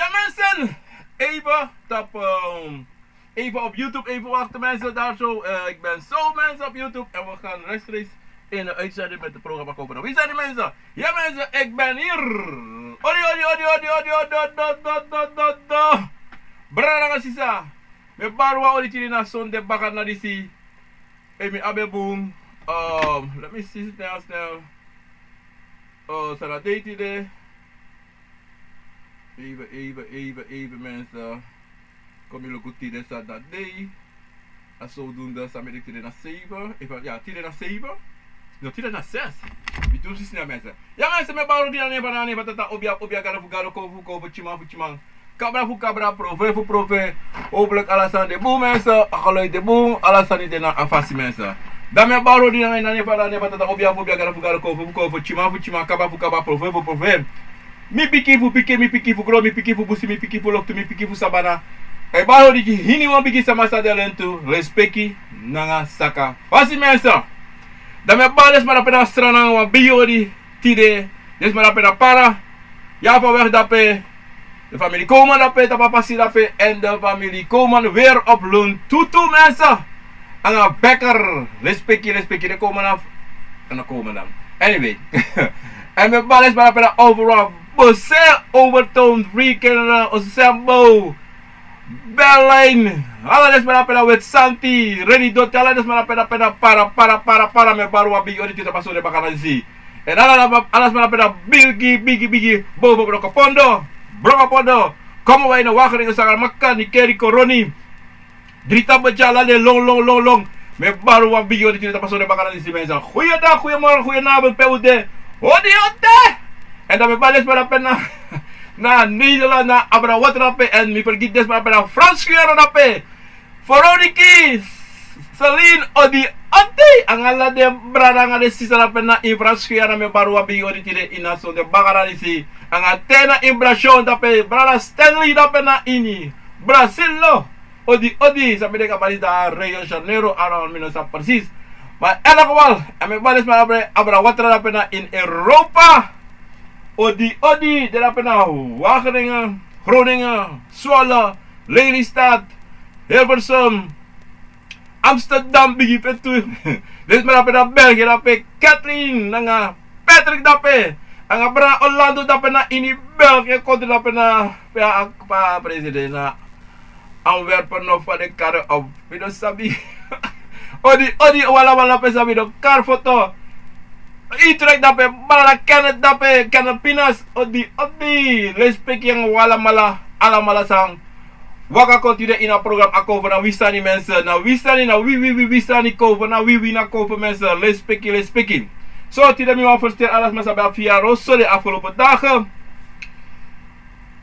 Ja mensen, even op YouTube, even wachten mensen daar zo. Ik ben zo mensen op YouTube en we gaan rechtstreeks in de uitzending met het programma Kopen. Wie zijn die mensen? Ja mensen, ik ben hier. Odi. Brada sisa. Me barwa odi chili na sonde bakat na disi. Emi abe boom. Let me see snel. Sana date de. Even mensen. Kom jullie goed tien dat day. En zodoende samen ik tien na 7. Ja, tien na 7. No, tien na 6. We doen het snel mensen. Ja mensen, me baro die aan banane batata obia garo kofu chimang. Cabra prove. Hopelijk alasan de boom mensen. Akaloi de boom. Alasan de na afasi mensen. Dan me baro die aan banane batata obia garo kofu chimang. Cabra prove. Mi piki fu gro, mi piki fu busi, mi piki fu loktu, mi piki fu sabana. E baro di hini wan piki sama sa delentu, respeki nanga saka. Fasi mensa. Da me ba des mara pena strana wan bio di tide, des mara pena para. Ja van weg dape. De familie Koman dape, tapa pasi dape en de familie Koman weer op loon tutu mensa. Anga bekker, respeki de Koman af. En dan komen dan. Anyway. En me ba des mara pena overal. Você overtoon freaking Osambo Berlin. Alla des pena with Santi. Ready dot alla des pena para me baru abi odi tita paso de bakana si. En alla pena bigi bobo broko pondo. Como wij na wagering sa makan ni keri koroni. Drita bejala de long. Me baru abi odi tita paso de bakana si mensa. Goeiedag, goeiemorgen, goedenavond PUD. Odi. En dan ben ik maar na Nederland, na Abrawatra en me vergeet des maar naar Frans Guyana. Veroniki, Celine, Odi, ang ala de brada nga de sisa na in Frans Guyana me baru abi odi tide inaso de bagara disi. Ang atena impression dape brada Stanley dape na ini. Brazil lo. Odi, sabi de kapali da Rio de Janeiro around minus precies. Maar in elk geval, en me balis maar Abrawatra dape na in Europa. Odi, de dapen nou Wageningen, Groningen, Zwolle, Lelystad, Hilversum, Amsterdam, bigi petu. Dit maar dapen na België, dapen Kathleen, nanga Patrick dapen, anga bra Orlando dapen na ini België, konti dapen na pa president na Antwerpen of van de kar op, bido sabi. Odi, wala pe sabi do kar foto. Itrek dape, malala Kenneth dape, Kenneth Pinas, odi, respect yang wala mala sang. Waka continue in a program ako na wisani mensen, na wisani cover, na wi na cover mensen, respect. So, tidak mi verster alles masa via rosso de afgelopen dagen.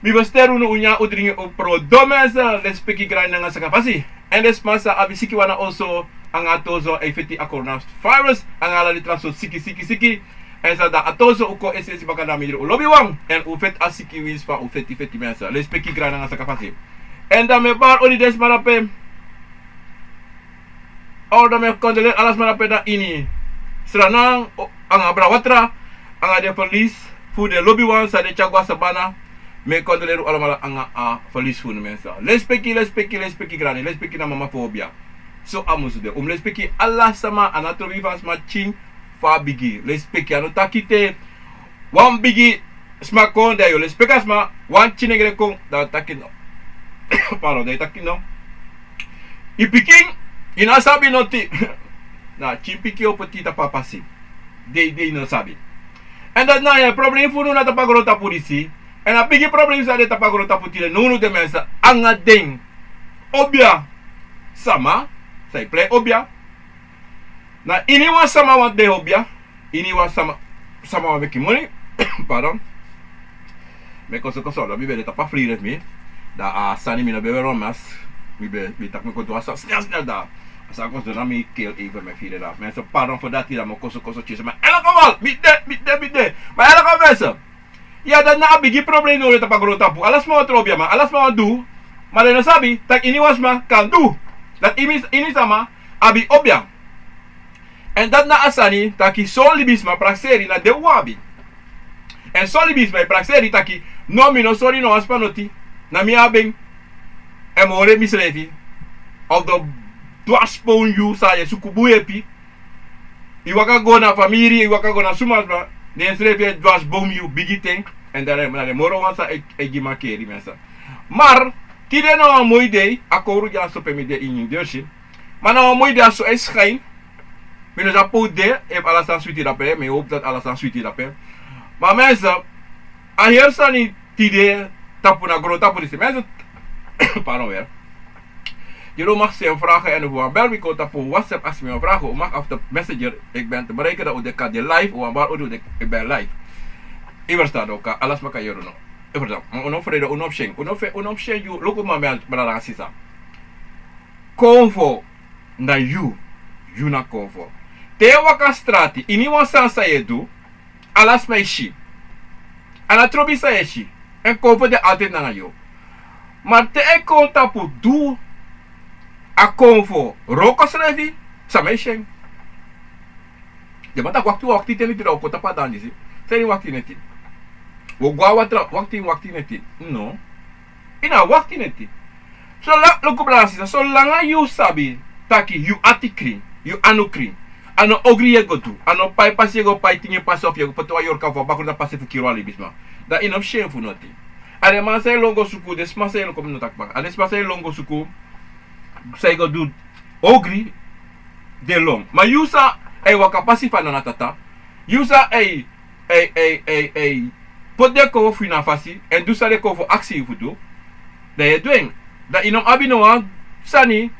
Mi verster uno unya udringe op pro do mensen, respect grind nga sa kapasi. En des masa abisiki wana also ang atozo ay fiti coronavirus ang ala litra so siki en sa da atozo uko SS baka na mi ulobi wang en ufet asiki wins pa ufeti mensa respeki grana nga sa kapasi en da me bar odi des marape or da me kondeler alas marape da ini seranang ang Abrawatra ang de police fu de lobby wang sa de chagwa sabana me kondeler alamala ang police fu mensa respeki grani respeki na mamafobia. So amusu de respecti Allah sama anatomi fans matching fa bigi respecti anu takite wan bigi smakon de yo respecti asma wan chinegre kong da takino pardon de takino ipiking inasabi noti na chimpiki o petita papasi de no sabi and that na ya problem fu na tapagro tapurisi and a bigi problem sa de tapagro taputile nunu de mensa angadeng obia sama say play obia na iniwa sama wat de obia iniwa sama wa beki money pardon me koso la bibe de tapa free res mi da sani mi na bebe romas mi tak me konto asa snel da asa koso na mi kill even me file da men so pardon for that ira mo koso chisa ma ela kamal mi de ma ela kamesa ya da na bigi problem no le tapa grotapu alas mo trobia ma alas mo do male na sabi tak iniwas ma kan do. Dat ini sama abi obia. En dat na asani taki solibisma praxeri na de wabi. En solibisma praxeri taki no mino sorry no aspanoti. Na mi abing e more mislevi. Of the dwarspoon you sa je sukubu epi. Iwaka go na famiri, iwaka go na sumasba. Den slevi dwarsboom you bigite. En daar de moro wansa e gimakeri mensa. Maar tide no een mooi day, akoru ja so pemide in Jersey. Maar nou een mooi day so is schijn. Minus apo de, heb alles aan sweetie dape, me hoop dat alles aan sweetie dape. Maar mensen, aan hier staan niet tide tapu na groot tapu disi. Mensen, pardon weer. Je mag ze vragen en hoe bel me tapu WhatsApp als je me vragen, mag af de messenger. Ik ben te bereiken dat de kan de live, hoe waar ik ben live. Ik staat ook, alles maar kan je doen. Verdam, onofrede onopsheng. Onopsheng you loko ma brada sisa. Convo na you na convo. Te waka strati, ini wan sansa yedu, alas mai shi. Ana trobi sa yeshi. En convo de altijd na yo. Maar te e konta pu du a convo rokos revi, sa mai sheng. De bata wakti teni tira okota pa danji. Seri wakti neti. Wo gwa wakti neti. No. Ina wakti neti. So la loko blasi so langa you sabi taki you atikri, you anukri. Ano ogri ye godu. Ano pai pasi go pai tinye pasi of ye poto ayor ka vo bakul na pasi fu kiro ali bisma. Da inof shen fu noti. Ade man say longo suku des man say longo no takba. Ade man say longo suku say go do ogri de long. Ma you sa e waka pasi fa na tata. You sa e pot de ko fu na fasi en du sa de ko fu aksi fu do. Da ye doen. Da inom abino an sani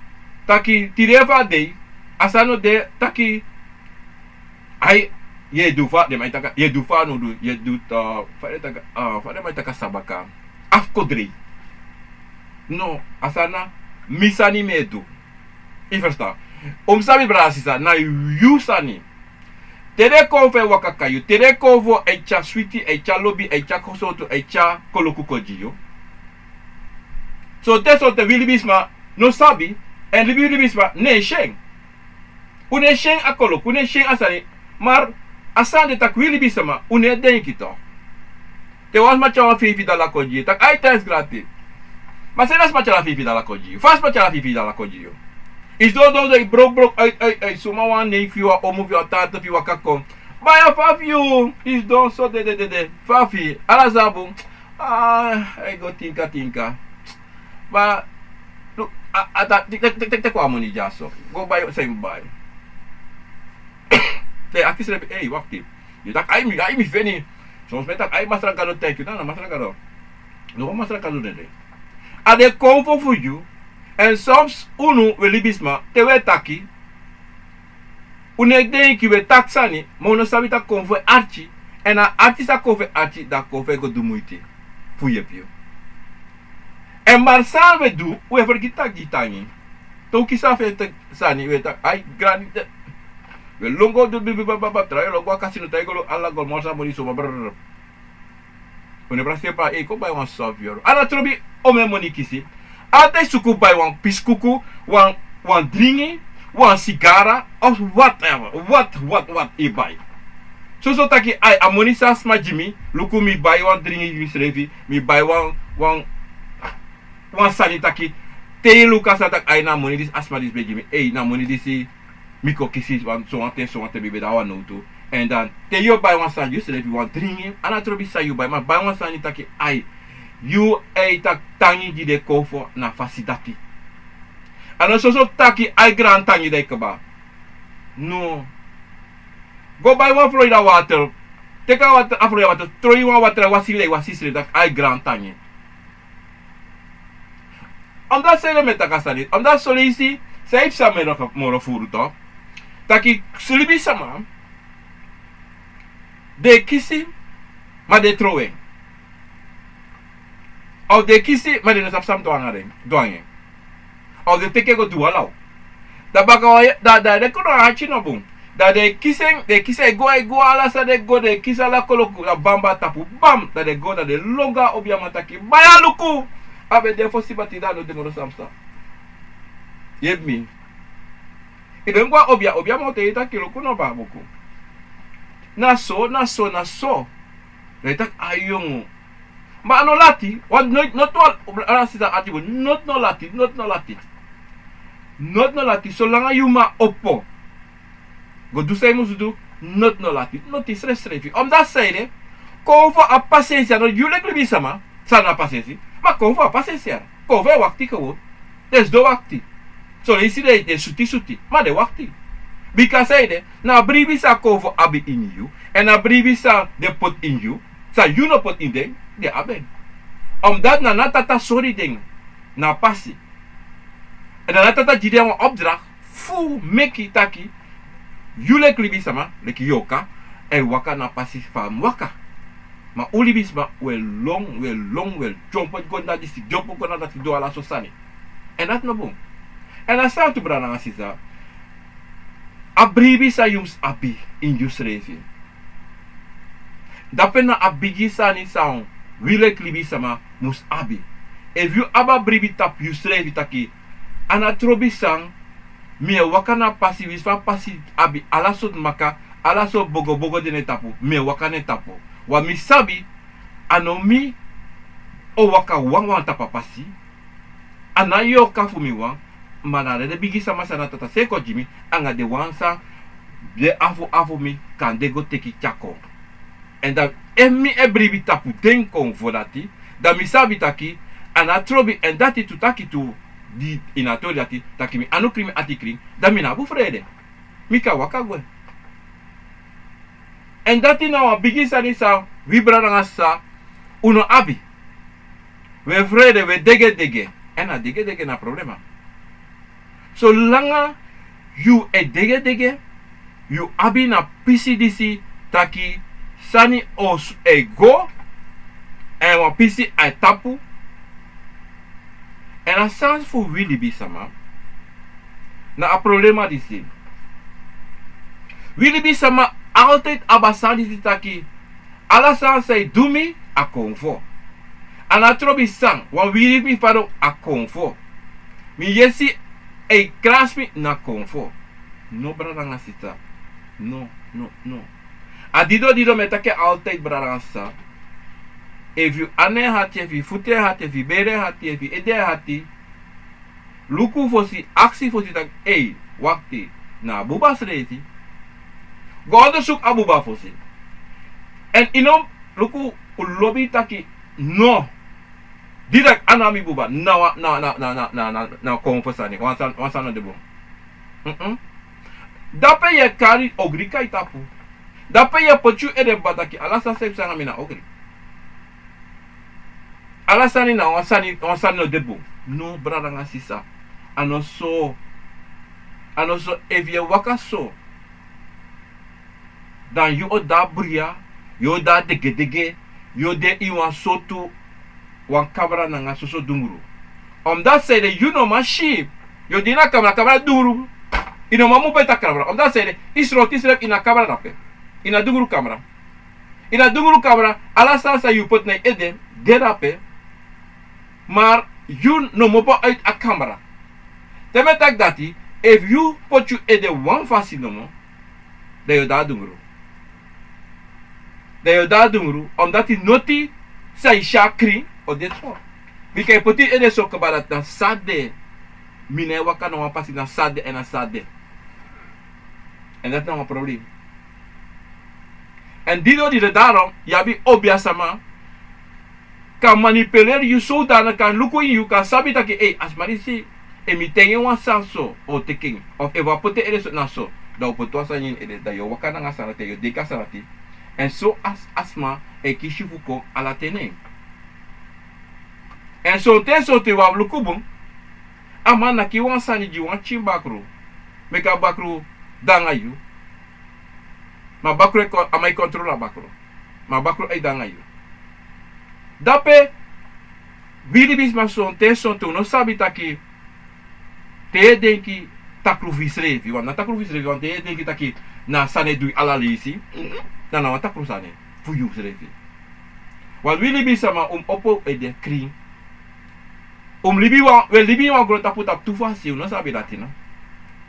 taki tireva de asano de taki ai ye du fa de mai taka ye du fa no du ye du fa de mai taka sabaka afkodri no asana misani medu I versta sabi brasisa na yu sani tere ko fe wakakayu tere ko vo echa sweetie echa lobby echa kosoto echa kolokukojiyo. So te Willy Bisma no sabi en Willy Bisma ne sheng. Une sheng akolo, une sheng asani, maar asande tak Willy Bisma une denki to. Te was ma chawa fifi dalla koji, tak ai test gratis. Ma se nas ma chawa fifi dalla koji, fast ma chawa fifi dalla koji. Is do de brok ai suma wan ne fiwa omu fiwa tata fiwa kakon. Baya fafiu, is don so de fafi, ala zabu. I go tinka. Ba look ata tik ko amoni jaso. Go buy same buy. Te akis rebe wakti. You tak ai mi veni. Soms met tak ai masra gado thank you na masra gado. No masra gado de. Ade convo for you and soms unu Willy Bisma te we taki. Une denki we taksani, mo no sabi ta convo archi en a artista convo archi da convo go du muiti. Fuye pio. En maar samen doen, we vergeten gitani. Toen kisa fe sani, we tak ai granite. We longo do bibaba trai longo kasino taigolo alla gol morsa moni so brr. One brasse pa ko bai wan savior. Ana trobi o me moni kisi. Ate suku bai wan piskuku, wan dringi, wan sigara of whatever. What e bai. So taki ai amoni sas ma Jimmy, luku mi bai wan dringi misrevi, mi bai wan sanitaki te luka satak ai na moni dis asma dis begimi na moni disi miko kisi wan so ante bebe da wan no and dan te yo buy one san you say if you want drinking ana trobi sa you buy one sanitaki ai you tak tangi di de kofo na fasidati ana so taki ai gran tangi de kaba no go buy one Florida water take out Florida water throw you one water wasile tak ai gran tangi. Omdat ze met elkaar staan niet. Omdat ze lezen, zij heeft samen nog moro voeren toch. Dat ik slibi sama. De kisi, maar de trouwen. Of de kisi, maar de nesap sam doangen. Of de teke go dualau. Dat bakawa, dat de kono hachi no boom. Dat de kise go ala sa de go de kisa la koloku la bamba tapu bam. Dat de go dat de longa obiamataki baya luku. Abe de fosi batida no de moro samsa. Yeb mi. Ibe ngwa obia mo te ita kilo kuno ba boku. Na so. Le tak ayongo. Ma ano lati, want not ala sisa atibo, not no lati, not no lati. Not no lati, zolang you ma oppo. Go do say musudu, not no lati, not is restrevi. Omdat zeide, kovo a paciência, no julek libi sama, sana paciência. Ma kovo a paciência, kovo e wakti gewoon. Des do wakti. So isi de suti, ma de wakti. Bika zeide, na bribi sa kovo abi in you, en na bribi sa de put in you, sa you no put in them, de aben. Omdat na natata sorry ding, na passie. En dan natata jide een opdracht, fu meki taki, yule klibi sama, leki yoka, en waka na passie fam waka. Ma ulibis ma wel long, wel jump gonda disi, jump gonda dati do ala sosani. En dat no boom. En dan staat te brana asisa, abribi sa yums abi in jus revi. Dapen na abigi sa ni saon, wile klibi sama mus abi. If you aba bribi tap you srevi taki anatrobi sang me wakana pasi wisfa pasi abi alasot maka alaso bogo dene tapu me wakane tapu wa misabi anomi o waka wang tapa pasi anayo kafu mi wang mana de bigi sama sana tata seko jimi anga de wansa de afu mi kan de go teki chako en da emi bribi tapu den kon vodati da misabi taki anatrobi en dati tu taki tu di inatori dati taki mi anu krimi ati krim da mina bu frede mika waka gwe en dati na wa bigi sani sa vibra nga sa uno abi we frede we dege en a dege na problema so langa you e dege you abi na pisi disi taki sani os e go en wa pisi a tapu. En a sans fu wili bi sama na a problema disi. Wili bi sama altijd abasan disi taki ala san say dumi a konfo. Ana trobi sang wan wili bi fado a konfo. Mi yesi e krasmi na konfo. No brada sita. No. A dido metake altijd brada sa. If you ane hati, if you fute hati, if you bere hati, if you ede hati, luku fosi, aksi fosi tak, wakti, na buba sreti, godo suk abuba fosi. En inom, luku ulobi taki, no, didak anami buba, na konfosani, wansana debo. Dape ye kari ogrika itapu. Dape ye pochu ede bataki, alasa sep sana mina ogri. Alasani na wansani no debo. No brada nga sisa. Ano so evye waka so. Dan yo da bria, yo da dege, yo de iwan sotu wan kabra na nga so dunguru. Omdat zeide you know ma sheep. Yo dina kabra dunguru. Ino mamu beta kabra. Omdat zeide isroti srep ina kabra rape. Ina dunguru kabra. Ina dunguru kabra alasani sa you put na ede derape. Maar you no mopo uit a camera. Teme tak dati, if you put you in the one fasi no mo, da yo da dungru. Da yo da dungru, omdat die noti sa isha kri o dit so. Bika je put in de so kabarat na sade. Mine waka no pasi na sade en na sade. En dat nou een probleem. En die daarom, yabi obia sama. Kan manipuleer you zodanig kan luku in you kan sabi taki as marisi emitenge wan sanso o teking of evapote ere na so da opoto asanyin ere da yo wakana nga sanate yo deka sanati en so asma e kishifuko ala tene en so te wa luku bun ama na ki wan sani ji wan chimbakru meka bakru danga you ma bakru amai controla bakru ma bakru ai danga you. Dape vili bisma son te son tu no sabi taki te denki takru visrevi wan na takru visrevi wan te denki taki na sane dui ala lisi na takru sane fu yu visrevi wan vili bisma opo e de kring libi wan gro tapu tap tu fasi no sabi datina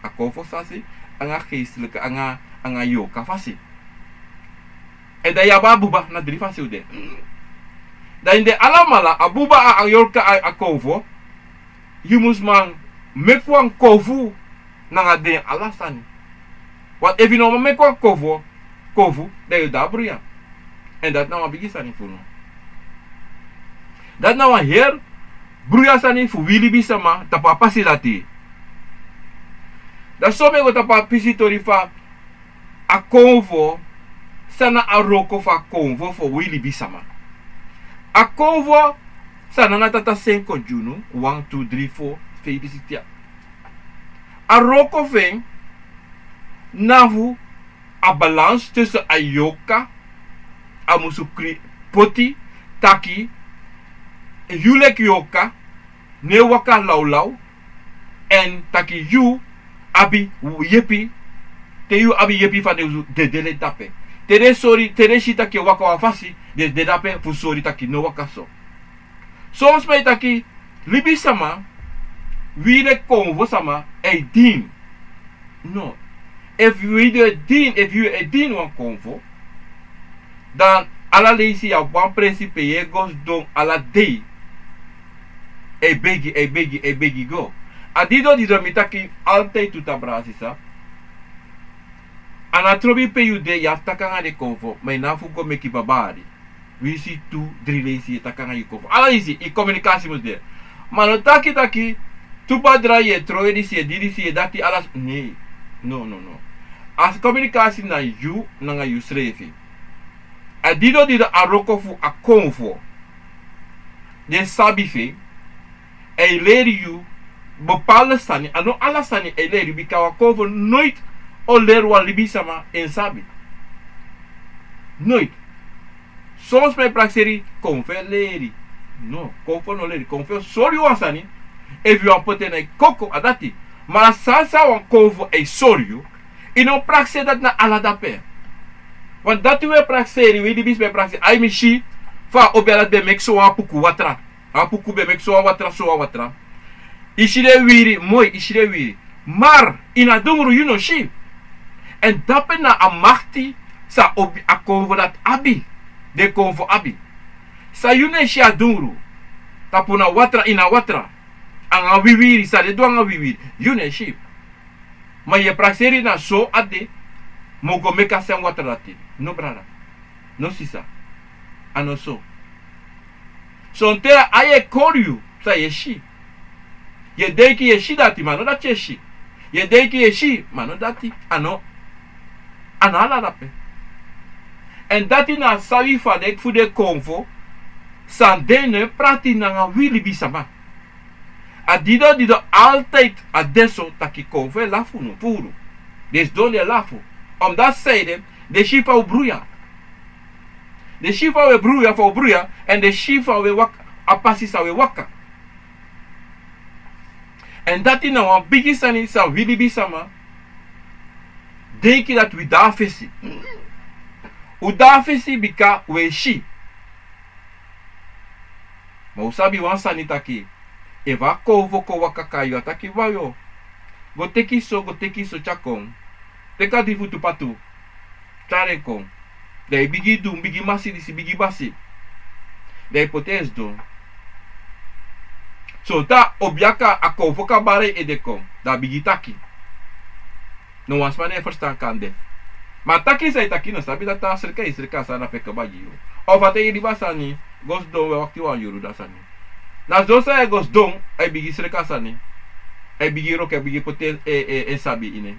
a kofo fasi anga geestelijke anga yoka fasi e da yaba buba na dri fasi ude Dan de alamala abuba a yorka a konvo. You must man make one kovu nanga de alasani. Want if you no make one kovu, dan you da bruya. En dat nou een beetje sani voor no. Dat nou een heer bruya sani voor Willy Bisama tapa pasi lati. Dat so me go tapa pisi torifa a konvo sana a roko fa konvo voor Willy Bisama. A konvo sana na tata 5 juno 1, 2, 3, 4, 5, 6, 7. A roko veng navu a balans tussen a yoka a musu poti taki yulek yoka ne waka laulau en taki yu abi yepi te yu abi yepi fa de dele tape tere sori tere shita ke waka wafasi de dape fu sori taki no waka so soms me taki libi sama wile konvo sama e din no if you din wan konvo dan ala leisi ya wan principe ye gos don ala day e begi go adido mitaki altijd tuta brasisa ana trobi pe you de ya takanga de konvo me na fu go meki babari we see 2, 3 leisi takanga yu konvo ala leisi i communicatie mus de mano taki tu padra ye troe di si didi si dati alas nee no as communicatie na you nanga you srefi adido aroko fu a konvo de sabi fe e leri you bepaalde sani ano ala sani e leri bikawa konvo nooit o lerwa libisama en sabi nooit soms me praxeri konve leri no konvo no leri konvo sorry wasani if you are putting a koko adati maar sansa wan konvo e sorry ino praxe dat na ala dape want dat we praxeri we libis me praxeri ai mishi fa obela de mexo apuku watra apuku be mexo watra so watra ishire wiri maar ina dungru you know she en dape na amachti sa obi a konvo dat abi de konvo abi sa yune shi adungru tapuna watra ina watra anga wiwiri sa de doanga wiwiri yune shi ma ye praxeri na so ade mogo meka sen watra dati no brada no sisa ano so sonte aye koryu sa ye shi ye deki ye shi dati mano da cheshi ye deki ye shi mano dati ano ala rape en dati na sawi fadek fu de konvo san dene prati nanga Willy Bisama adido altijd adesso taki konvo lafu no puro des dole lafu omdat zeiden de shifa u bruya de shifa we bruya for bruya en de shifa we waka apasi sa we waka en dat in een biggie sani sa Willy Bisama denk je dat we daar vissen u daar vissen bika we shi maar usabi wan sani taki eva kovo ko waka kayo ataki wayo go teki so chakong teka di futu patu tare kong dai bigi dum bigi masi disi bigi basi dai potes do so ta obiaka a kovo ka bare e de kong da bigi taki no was mane verstaan kan de maar taki sai taki no sabi data serka sana peka baji of ate di basani gos do wakti wan yuru da sani nas do sa gos dong ai bigi serka sani ai bigi ro ke bigi potes e sabi ine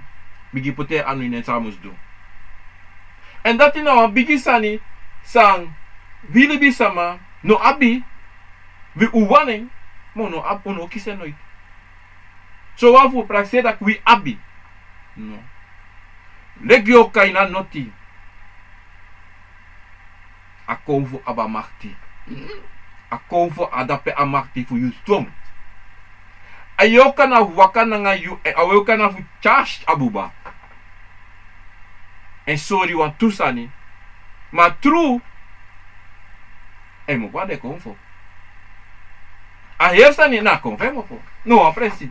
bigi pote anu ine samus do en dat in nou bigi sani sang Willy Bisama no abi we uwaning mo no ab no kise nooit so wafu praxe dat we abi no legio kaina noti a konvo abamachti a konvo adape amachti fu you strom ayoka na waka nga yu ayoka na fu charged abuba en sorry wan tusani ma true e mo guarda konfo a hersani na konfemo po no apresi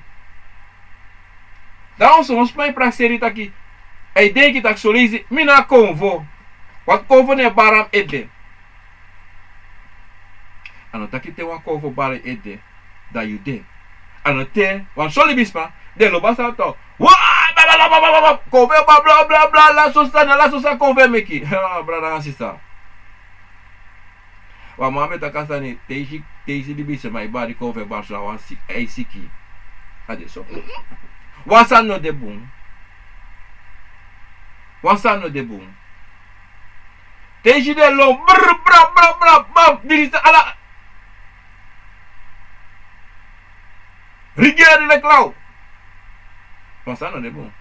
dan soms mai praxeri taki e denk tak solizi mina konvo wat konvo ne baram ebe ano taki te wan konfo bare ede da you de ano te wan soli bisma de lo basa to wa konfe bla bla bla bla la sosa konfe meki brada and sister wa mame ta kasani teisi di bisma ibari konfe barso wan siki ade so wasa no de boom teisi de lo bra dirisa ala Rigere le clau. Wasa no de boom.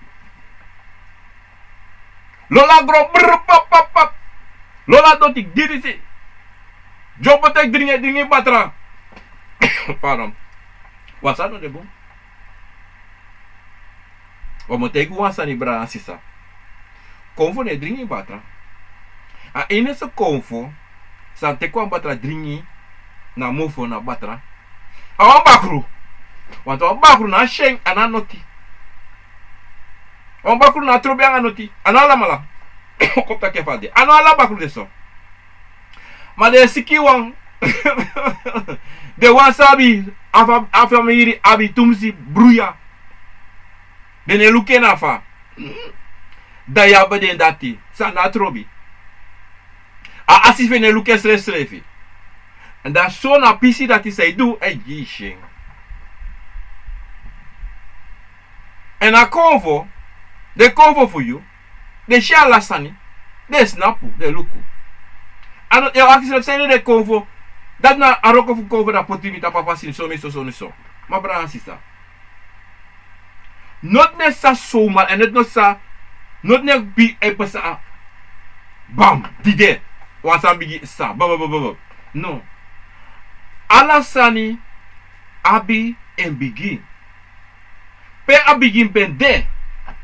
Lola gro pap. Lola dotik dirisi. Jopotek dringi batra. Pardon. Wasa no de boom. Omotegu wasa ni bra sisa. Konfo ne dringi batra. A ene se konfo sa te kwa batra dringi na mofo na batra. Awan bakru. Want on bakru na sheng ananoti. On bakru na trobe ananoti. Anala mala. Kopta kefade. Anala bakru deso. Ma de siki wan. De wasabi afamiri abi tumsi bruya. De ne luke na fa. Da ya bade dati. Sa na trobi. A asife ne luke slefi. En da so na pisi dati say do e sheng. En a convo, de convo for you, de share lasani, de snapu, de luku. Ano eu akisel sene de convo, dat na aroko fu convo da potimita papa sin so so. Ma bra sisa. Not ne sa so mal en not ne bi e pesa. Bam, dide. Wasan bigi sa. Ba. No. Alasani abi en begin. Pe a begin pen de.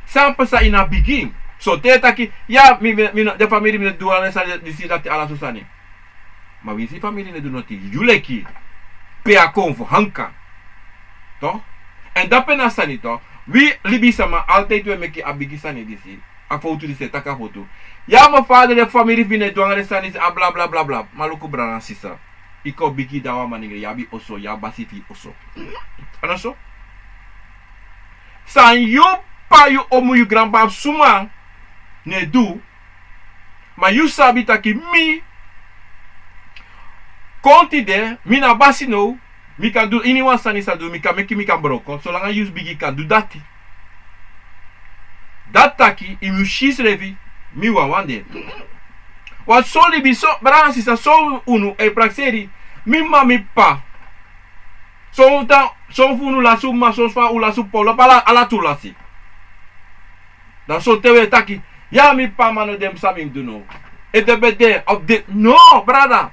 Sampai sa ina begin. So te taki ya mi de family mi dua ne sa disi dati ala susani. Ma wisi family ne do noti yuleki. Pe a konfo hanka. To? En dape na sani to. We libi sama altijd we meki a bigi sani disi. A foto disi taka foto. Ya ma father de family vine dua ne sani a bla bla bla bla. Maluku brana sisa. Iko bigi dawa maningre yabi oso ya basifi oso. Anaso? San you pa you omu you grandpa suma ne do ma you sabi taki mi konti de mi na basi no mi kan do anyone sanisa do mi kan meki mi kan broko so langa use bigi kan do dati dat taki imu shis revi mi one day wat soli bi so bransi sa so unu e praxeri mi mami pa so funu la suma so fa ula supolo pala ala tulasi. Dan so tewe taki ya mi pa mano dem samim do no. E de bede of the no brother.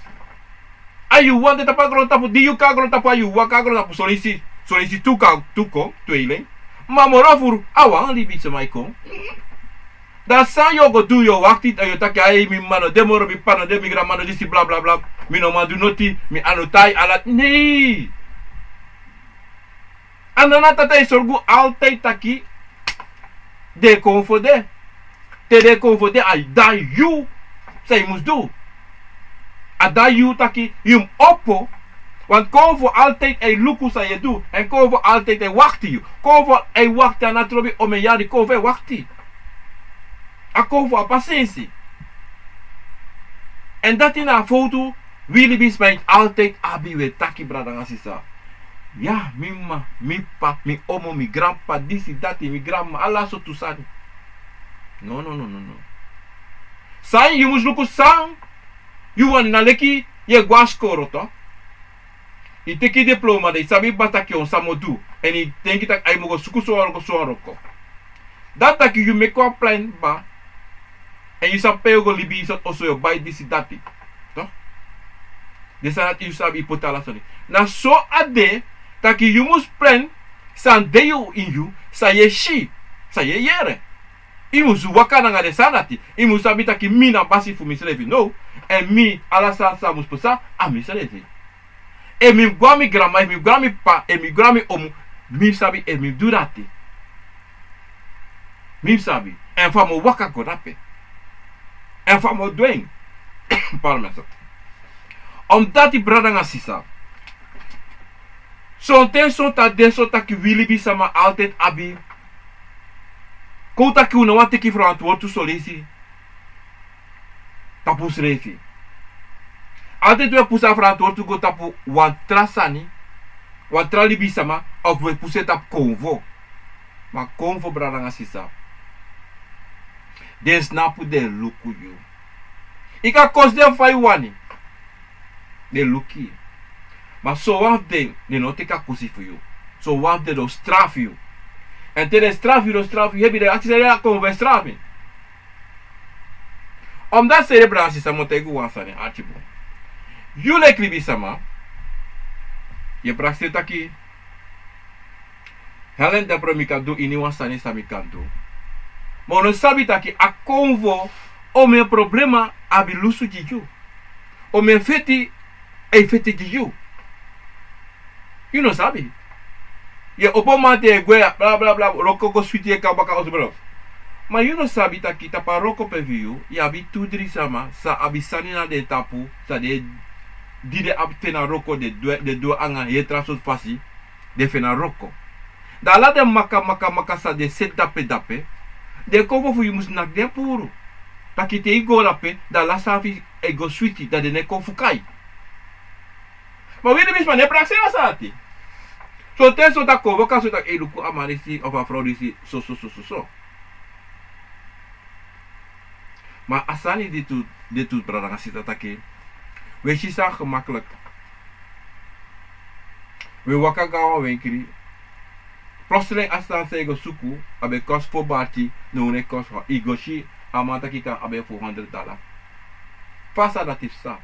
Ayu wante tapa gron tapu di yu ka gron tapu ayu wa ka gron tapu solisi tuko tuile. Mamoro furu awang libi se maiko. Dan san yo go do yo wakti ayo taki ai mi mano demoro mi pano de migra mano disi bla bla bla. Mi no madu noti mi anotai alat ni. Andana tata sorgu altijd taki de confode. Te de confode ai da you say must do. A da you taki yum oppo. Want convo altijd e luku sa je do. En convo altijd e wakti you. Convo e wakti anatrobi omeyari convo e wakti. A convo a paciency. En dat in a foto willy be spent altijd abi we taki brada ngasisa. Ja, mima, mi pa, mi omo, mi grandpa, disi, dati, mi grandma, alla so tu sani. No. Sai, you must look sang. You want na leki, ye guascoro to. I teki diploma de sabi bataki on samodu. En I tenki tak ay mogo suku soaroko. Dat taki you make a plan ba. En you sa pego libi isot oso yo by disi dati. To? Desa dat you sabi potala soni. Na so ade, taki you must plan san deyo in you sa ye shi sa ye yere imu zu waka na ngade sanati imu sabi taki mi na basi fu mislevi no en mi ala sa mus posa a mislevi e mi gwa mi grandma e mi gwa mi pa e mi gwa mi omu mi sabi e mi durati mi sabi en fa mo waka ko rape en fa mo doing pardon me Omdat die brada nga sisa. Sonten son ta deso taki wili bi sama altijd abi. Kouta ki una wante ki verantwoord solisi. Tapu srefi. Altijd we pusa verantwoord go tapu wantra sani. Wantra libi sama of we puse tap konvo. Ma konvo brada nga sisa. Den snapu de luku you. Ika kos den fai wani. De luki. Maar zo wat ding, de no teka kusi voor jou. Zo wat de do straf you. En te de straf you, heb je de actie ja kon we strafen. Omdat cerebrasi sama tegu wansane archibo. You like libi sama. Je praxis taki. Helen da promika do ini wansane sami kanto. Maar no sabi taki a convo o meu problema abi lusu de you. O meu feti e feti de you. You não sabe? E o bom mate é blá blá blá, roko suite ka baka osbro. Mas you não sabe tá aqui tá para roko pevio e abi tudri sama sa abi sanina de tapu sa de dide abtena roko de do anga e trasos fasi de fena roko. Da la de maka sa de set dape de como fu mus nak de puro. Tá que te igo lape da la safi ego suite da de ne konfukai. Mas we de ne praxe asati. So ten so ta convoca so ta eluku amarisi of afrodisi so. Maar asani dit doet brada sita take. We shisa gemakkelijk. We waka gawa wenkri. Plotseling astan sego suku abe kos for bati no ne kos ho igoshi amata kika abe $400. Pasa dat is sa.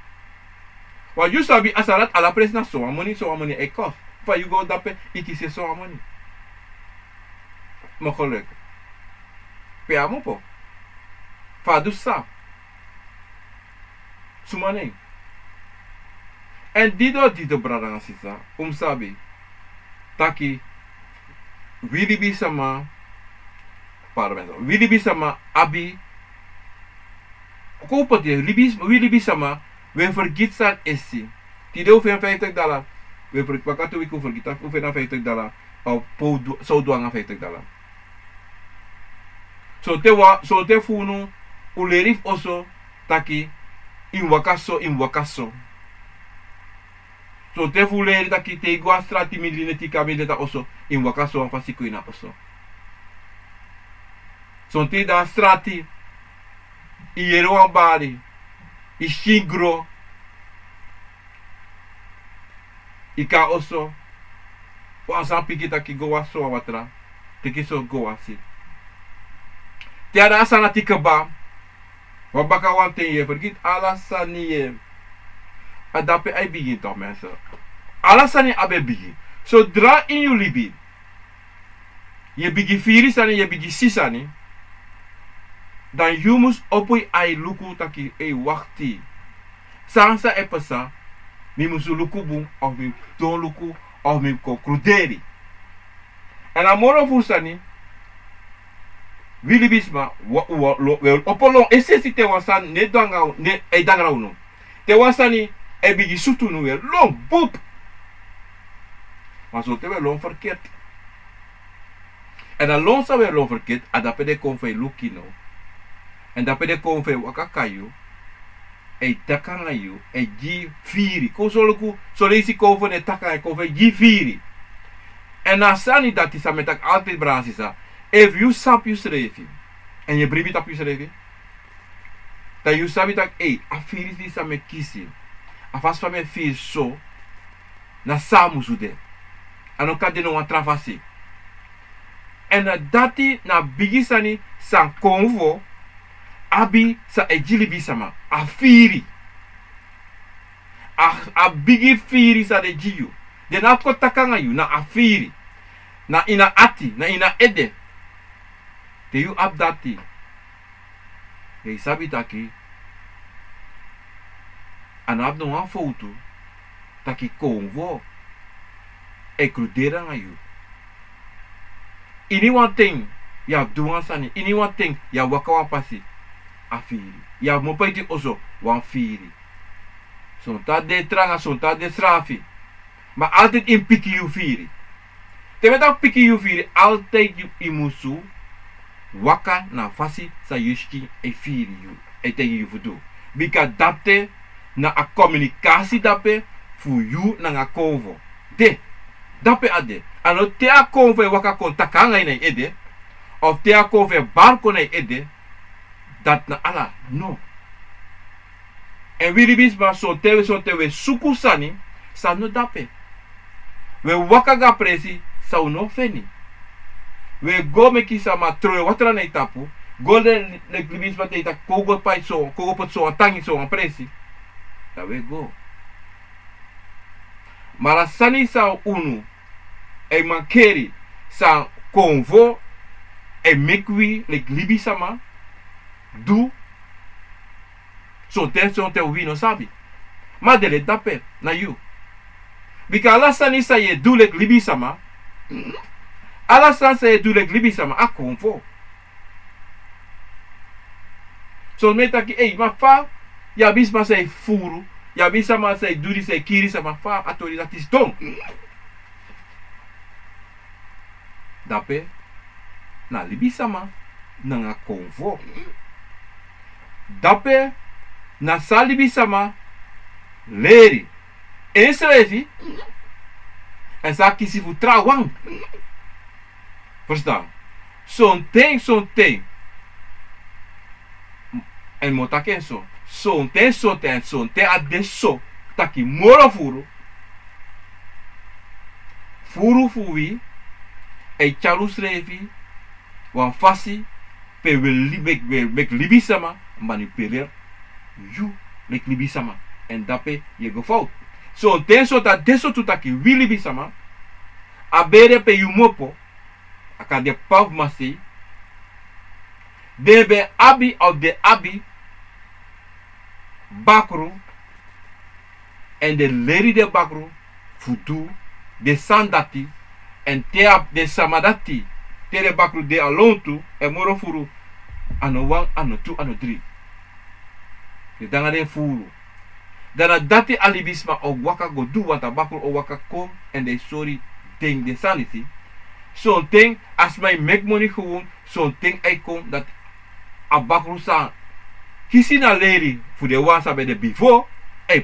Wa you sabi asarat ala presna so money e kos. Fa you go dape iki se so money. Mo kolek. Pe amo po. Fa du sa. Sumane. En dido brada nga sisa. Sabi. Taki. Wili bi sama. Wili bi sama abi. Koop het je. Wili bi sama. We vergiet san essi. Tido $50. We wakatu wiku vergiet af. Hoeveel $50. Of zo doang $50. So te funu. Ulerif oso. Taki. In wakaso. So te fuleri taki te igwa strati milinetika kamileta oso. In wakaso an fasiko ina oso. So te da strati. Iero an bari. Ishingro. Ika oso. Wansan piki taki gowa so awatra. Teki so gowa si. Te ada asana tikaba. Wabaka wante je vergiet alasani je. Adape ai begin toch mensen. Alasani abe begin. Zodra in je libi. Je begin 4 sani, je begin 6 sani. Dan je moet opoi ai luku taki wachti. Sansa epesa. Mi musu luku bung of mi don luku of mi ko kruderi. En amoro fusani. Willy Bisma, opolong esesite wasan ne danga uno. Te wasani e bigi sutu nu weer long boep. Maar zo te weer long verkeerd. En dan long sa weer long verkeerd, a dape de konfe lukino. En dape de konfe wakakayo. E takanga yu, e ji firi. Ko soloku, solesi konfe ne takanga e konfe ji firi. En na sani dat is met altijd brasisa. If you sap you schreef en je brief op je schreef, dan je sabi dat a firis die sa me kisi, a fas van me firis so, na samu zude, en ook de no travasi. En dati na bigisani san konvo, abi sa ejilibi sama, a firi, a bigi firi sa de jiyu, de na kotakanga yu na a firi, na ina ati, na ina ede. Te you up dati. Te sabi taki. An ab no an foto. Taki konvo. E krudera nga you. Ini one thing. Ya doan sani. Ini one thing. Ya waka wan pasi. A firi. Ya mopaiti oso. Wan firi. Sonta de tranga, sonta de strafi. Maar altijd in piki you firi. Te dat piki you firi, altijd you musu. Waka na fasi sa yuski e firi you. E tegen you voodoo. Bika dapte na a communicatie dape fu you na nga konvo. De. Dape ade. Ano te a konvo e waka kon takanga ina ede. Of te a konvo e barko na ede. Dat na ala. No. En wie bisma so tewe suku sani. Sa no dape. We waka ga presi. Sa uno feni. We go me kisa ma troe watra na itapu. Go le bisma te ita kogo pai so. Kogo pot so atangi so a presi. Da we go. Mara sani sa unu. E mankeri. Sa konvo. E mekwi le glibi sama. Du. Sonte uvi no sabi. Ma dele dape na you. Bika alasani sa ye du le glibi sama. Alasani sa ye du le glibi sama. A konvo. So meta ki ma fa. Ya bisma sa ye furu. Ya bisma sa ye duri sa ye kiri sama fa. Atori dat is dong. Dape. Na libi sama. Nanga konvo. Dape. Na salibi sama. Leri. Esrevi. En sa kisi fu trawang. Verstaan? Zo'n ting. En motaken so. Zo'n ting adesso. Taki moro furu. Furu fuwi. E charus revi. Wan fasi. Pe mek libi sama. Manipuleer. You mek libi sama. En dape je gefout. Zo'n ting adesso tutaki wi libi sama. Abere pe you mopo. Aka de pav masi. Debe abi of de abi. Bakru. En de leri de bakru. Futu. De sandati. En te ap de samadati. Te de bakru de alontu. En moro furu. Ano 1, ano 2, ano 3. De danga de furu. Dana dati alibisma o waka go do wanta bakru o waka kom. En de sorry ding de sanity. Zo'n ding, als mij make money gewoon, zo'n ding ik kom dat abakru sa kisi na leri voor de wansa bij de bivo,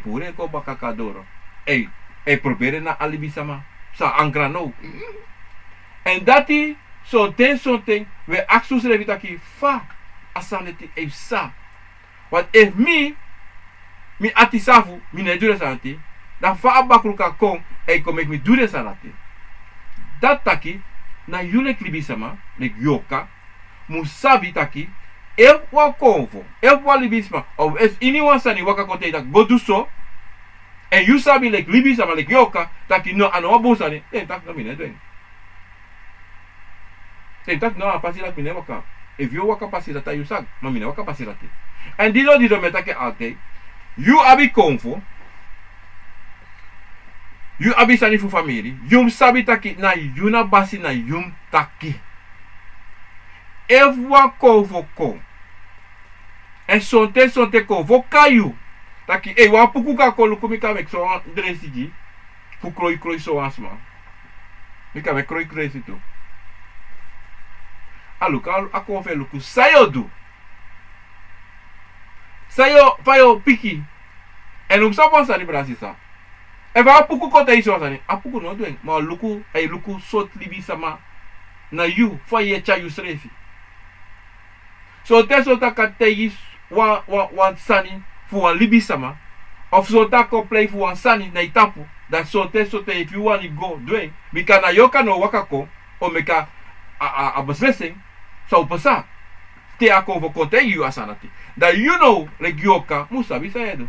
pure ko bakakadoro. Proberen na alibi sama sa angrano. En dati zo'n ding, we axus revitaki fa asaneti sa. Want if mi atisafu, mi ne dure sanati, dan fa abakru ka kom, kom ik mi dure sanati. Dat taki na yule klibisama, nek yoka, musabi taki, wa konvo, wa libisma, of es anyone sani waka kote tak go do so, en you sabi lek libisama, lek yoka, taki no ano abusani, tak no mine doen. Tak no apasi dat mine waka. If you waka pasi dat you sag, no mine waka pasi dat. En dido metake ate, you abi konvo, you abi sani fu family. Yum sabi taki na yuna basi na yum taki. Evwa kovo kom. En sonte kovo kayu. Taki wa puku ka kolu kumika mek so dresiji. Fu kroi so asma. Mika mek kroi situ. Aluka ako fe luku sayo du. Sayo fayo piki. En uk sapa sani brasisa. Eva apuku kota iso sani. Apuku no doen. Ma luku sot libi sama. Na you. Fa ye cha you srefi. So te sota ka te is wan sani. Fu wan libi sama. Of sota ko play fu wan sani. Na itapu. Dat sote if you want to go doen. Mika na yoka no wakako. O meka a beslissing. So pasa. Te ako vo konte you asanati. Dat you know. Like yoka. Musabi sa edo.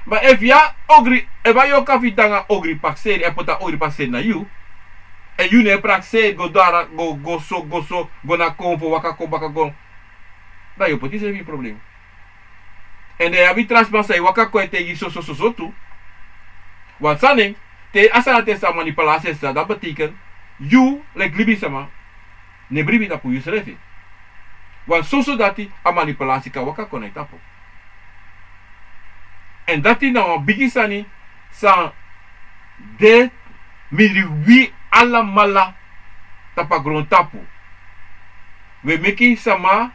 But if ya ogri, if I kafitanga ogri pakseri, e pota ogri pakseri na you, and you ne prakseri go dara, go so, go na konvo, waka ko baka go, da you poti se problem. And they have transpasa waka ko te yi so tu. Want saning, te asana te sa manipulasi sa, dat betekent, you, like libi sama, ne bribi tapu you srefi. Want so dati, a manipulasi ka waka ko na tapu. En dat is nou een bigisani san de midri wi alla mala tapa grondtapu. We meki sama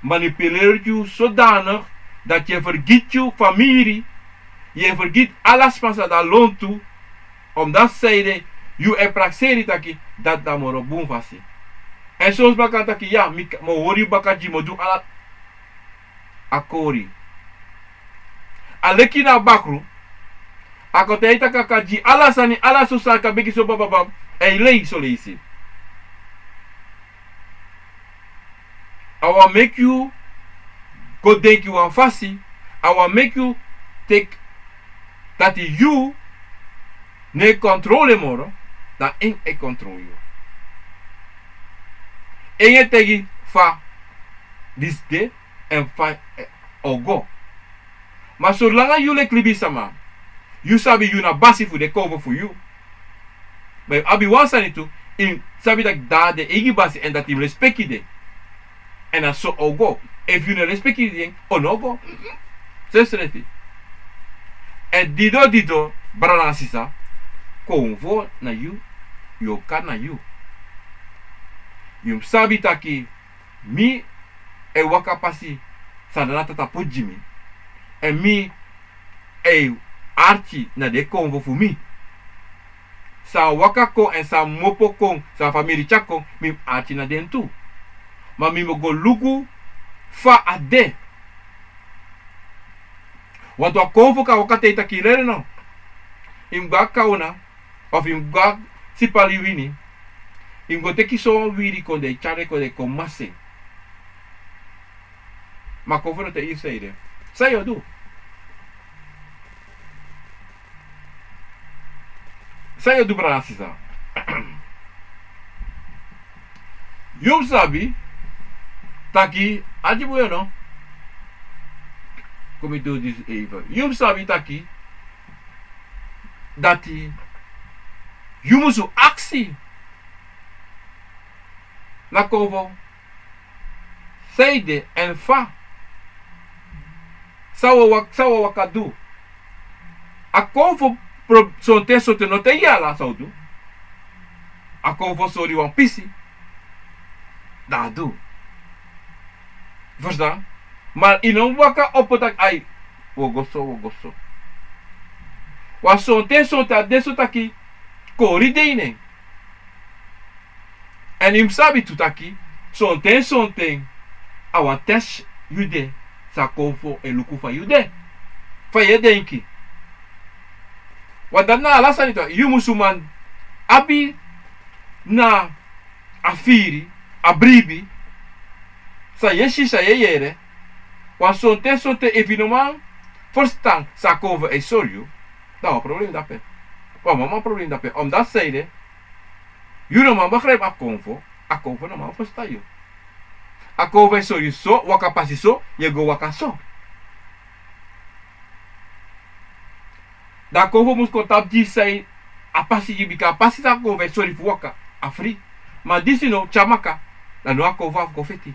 manipuleer je zodanig dat je vergiet je familie, je vergiet alles van dat loon toe, omdat zij je e praxeri taki dat da moro boom fasi. En soms baka taki ja, mo hori baka ji mo do ala akori. Aleki na bakru, akote ita kakaji ala sani ala sosa ka beki so baba e lei so leisi. I will make you go think you are fussy. I will make you take that you ne controle moro, dat in e control you. En je tegi fa this day en fa ogo. Maar zolang you le klibi sama, you sabi you na basi for the cover for you. Maar abi wansani tu in sabi dat da de egi basi en dat die respect ide. En dan zo ogo. If you ne respect ide, onogo. Zesreti. En dido brana sisa konvo na you yoka na you. Yum sabi taki mi e waka pasi sadana tata pojimi. En mi e archi na de konvo fu mi. Sa waka ko en sa mopo kon sa family chako mi archi na den tu. Ma mi mo go lugu fa ade. Want wa konvo ka waka te taki lere no. Imga kauna of imga sipali wini. Imgo teki so wiri kon de chare kon de komase. Ma konvo no te iseide. Say you do. Say you do brasisa. Yum sabi taki ajibu yo no. Come do this even. Yum sabi taki dati yumusu aksi na kovo seide en fa sawa wakadu a kovo sonte sote no te yala saudu a kovo sori wan pisi dadu verstaan maar inon waka opotak ai wogoso wa sonte adesso taki kori deine en im sabi tutaki sonte awan tes yude sa konfo e luku fa yude fa ye denki wadana ala sanito yu musuman abi na afiri abribi sa yeshi sa yeyere wa sonte evidement verstaan sa konfo e solju. Nou, probleem dat Wat mama probleem dat omdat zeiden, jullie man begrijp akonvo no man verstaan je. Akonvo is sowieso, waka pasi so, je go waka so. Da konvo moest kontap die zei, apasi je bika pasi ta konvo sorry voor waka, afri. Maar die no chamaka, dan no akonvo afkofeti.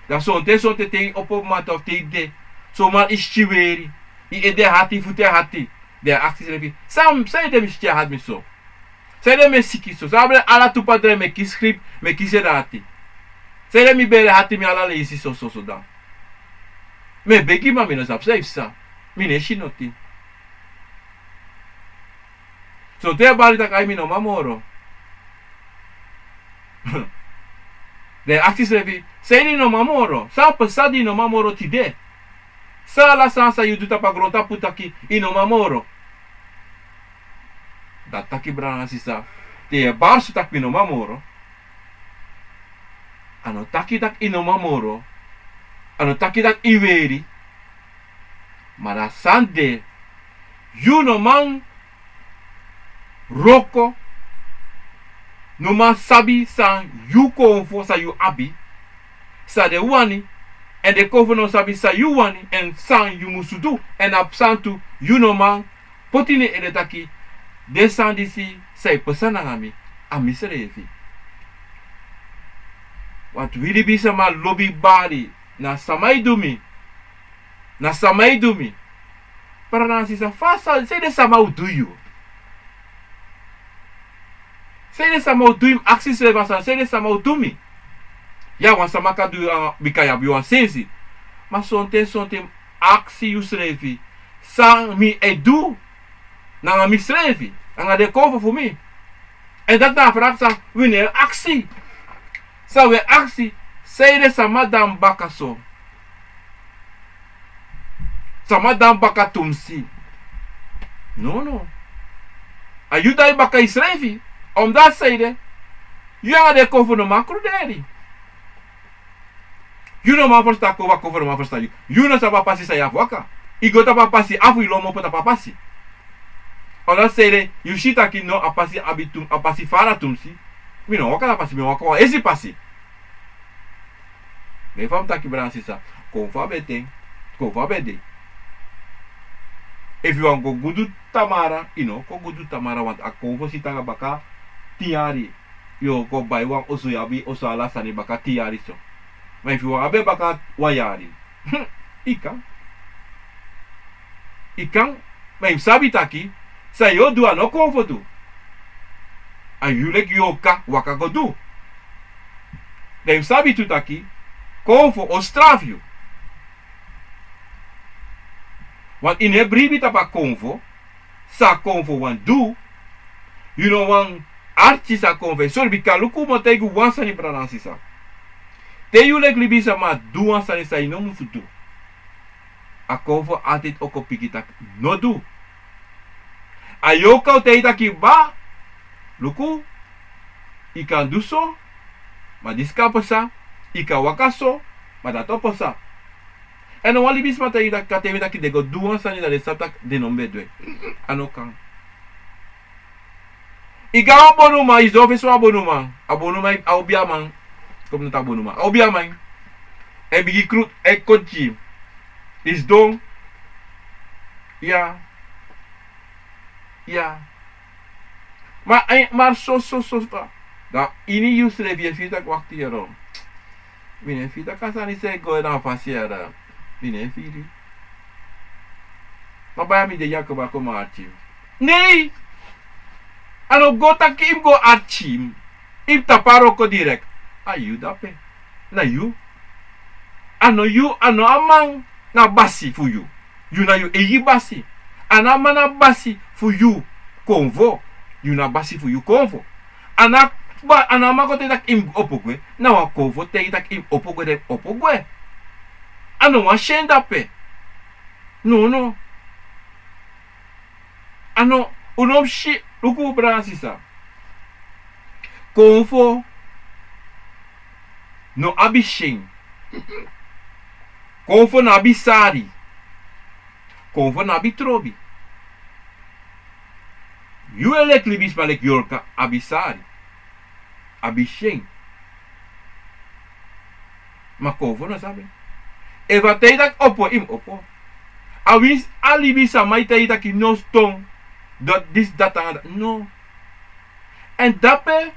Da sonte te op mat of te de, so man is chiweri, I ede hati fute hati. De acties revi. Sam sai de mistia had mi so. Sai de me siki so. Sabre ala tu padre me kis script me kiserati. Sai de mi bere hati mi ala le isi so da. Me begi ma mi no sap sai sa. Mi ne shinoti. So te bari ta kai mi no mamoro. De acties revi. Sai ni no mamoro. Sa pasadi no mamoro ti de. Sala sansa yuduta pagrota putaki ino mamoro. Dataki brana sisa. Te barsu tak ino mamoro. Ano taki tak ino mamoro. Ano taki tak iweri. Mara sande. Yuno man. Roko. No man sabi san yu konfo sa yu abi. Sa de wani. En de kovo no sabi sa you wani en san you musu do en absantu you no man potine edetaki descendisi say persona ngami amiserefi wat wili bisa ma lobby bari na samai dumi Pranasisa fasa, sei de sama u duyu. Sei de sama u duim aksi se vasa, sei de sama u dumi. Ya wan sama ka du bikaya bi wan sensi. Maar sontem aksi u schrevi. Sang mi edu. Nanga mi schrevi. Nanga de cover voor mi. En dat dan vraagt sa wanneer actie. Sa we actie. Sei de sama dan bakaso. Sama dan bakatumsi. No. Ayuda i baka schrevi. Omdat sei de. Ja de cover no makro deri. You no ma versta ko wa cover ma versta you. You no sa papasi sa ya waka. Igo ta papasi afu ilomo po ta papasi. Ona sere you shita ki no apasi abitum apasi faratum si. Mi no waka apasi mi waka wa esi pasi. Me fam ta ki bransi sa. Ko fa bete. Ko fa bede. If you want go gudu tamara, ko gudu tamara want a konfo sita ga baka tiari. Yo ko bai wan osu yabi osu ala sani baka tiari so. Maar if you want abe baka wayari. Ikan. Maar if sabi taki, sa yo do ano konfo do. And you like yo ka waka go do. Dan sabi tu taki, konfo o straf you. Want in Hebrew tapa konfo, sa konfo wan do, you know wan archi sa konfo. Sorry, bika luku mo tegu wan sa ni pranansi sa. Te you like libisa ma do wan sa ni sa ino mu futu. A konfo altijd ook op pikitak no do. Ayoka o te itaki ba, luku, ikan do so, ma diskapa sa, ika waka so, ma datopo sa. En dan wali bis mata ida katemi taki de go duan sani da de saptak de nombe dwe. Ano kan. Iga abonuma is office wa abonuma. Abonuma au biaman. Kom nata abonuma. Au biaman. E bigi krut e kochi. Is don. Ja. Maar so. Da ini yus revie fita wakti yero. Mine fita kasani se go na fasiera. Mine fili. Maar bij mij de Jacoba kom archim. Nee! Ano gota kim go archim. Im taparo ko direct. Ayu dape. Na you. Ano amang na basi fu you. You na you eyi basi. Anama na basi fu you. Konvo. You na basi fu you konvo. Anama ko te tak im opogwe. Na wa konvo te tak im opogwe de opogwe. Ano wa shenda pe. No. Ano unom shi luku bransisa. Konfo no abishin. Konfo na abisari. Konfo na abitrobi. You elek libis malek yorka abisari. Abishin. Ma konfo no sabe. Eva te tak opo im opo. Awis alibisa mai te tak no stong. Dat no. En dape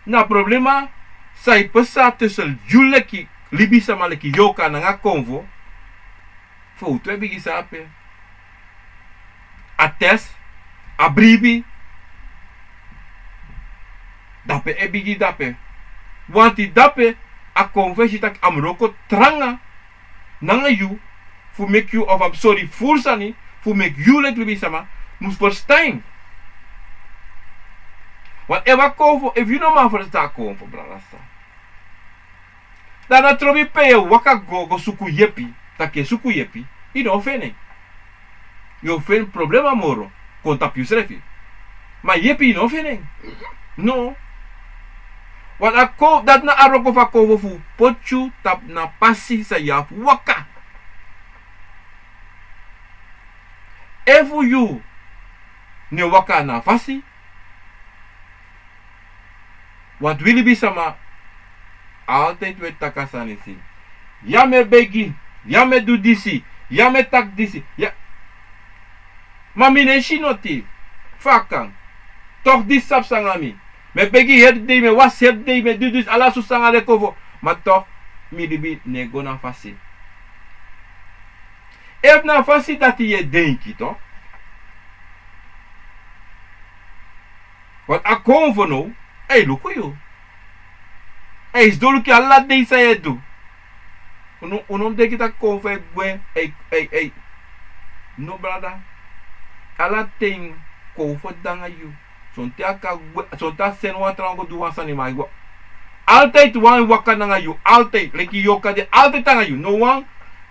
na problema sai pesa tussen juleki libisa maleki yoka na nga konvo. Fo tu bigi sape. Ates abribi. Dape bigi dape. Wanti dape a konvo tak amroko tranga. Nanga you, for make you of I'm sorry, fursani, for make you like libisama, must verstaan. Whatever konvo, if you no man verstaan konvo, bralasta. Dan a trobi pe waka go suku yepi, take suku yepi, you no offending. You offend problema moro, conta più srefi. Ma yepi no offending. No. Wat a ko dat na aroko fa konvo fu pochu tap na pasi sa yaf waka. Efu you ne waka na fasi. Wat willi bisama altijd wet takasani si. Ya me begi, ya me do disi, ya me tak disi. Ya. Ma mine shinoti. Fakang. Toch dis sap sangami. Me begi head day me was head day me do this ala susanga de kovo. Ma toch mi dibi nego na fasi. If na fasi dat je denki, toch? Want a convo no, ei luku yo. Ei sdolu ki alla dei sa edu. Unom de kita convo e gwe, ei. No brada. Alla ting convo danga you. Sonte aka gwe, sonta sen wa trango duwa sani mai gwa. Altijd wan waka nanga you, altijd. Leki yoka de altijd tanga you. No one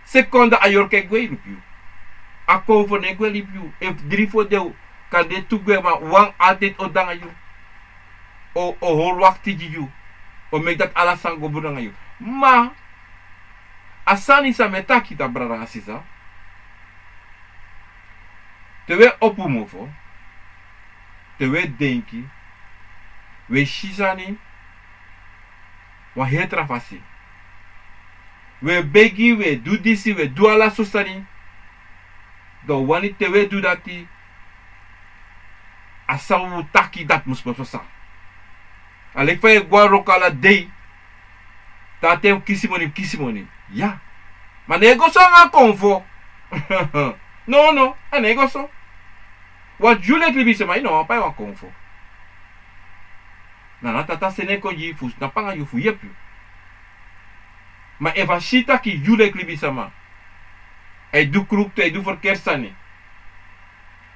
seconda a yorke gwe lup you. A convo ne gwe lip you. If 3-4 deu. Kan de tugwe ma wang altijd o danga you. O hol wakti you. O make dat ala sango buranga you. Ma asani sa metaki ta brada sisa. Tewe opu mofo. Tewe denki. We shizani. Wa hetra fasi. We begi we do disi we do ala sosani. Do wani tewe do dati. Asawu taki dat musposa. Alek fa gwa rokala dei. Tate kisimoni. Ya. Ma negoso nga konfo. No, a negoso. Wat jule klibise ma ino pa wa konfo. Na tata sene ko yi fus na panga yu fu yepu. Ma eva shita ki jule klibise ma. E du krukte e du verkeersani.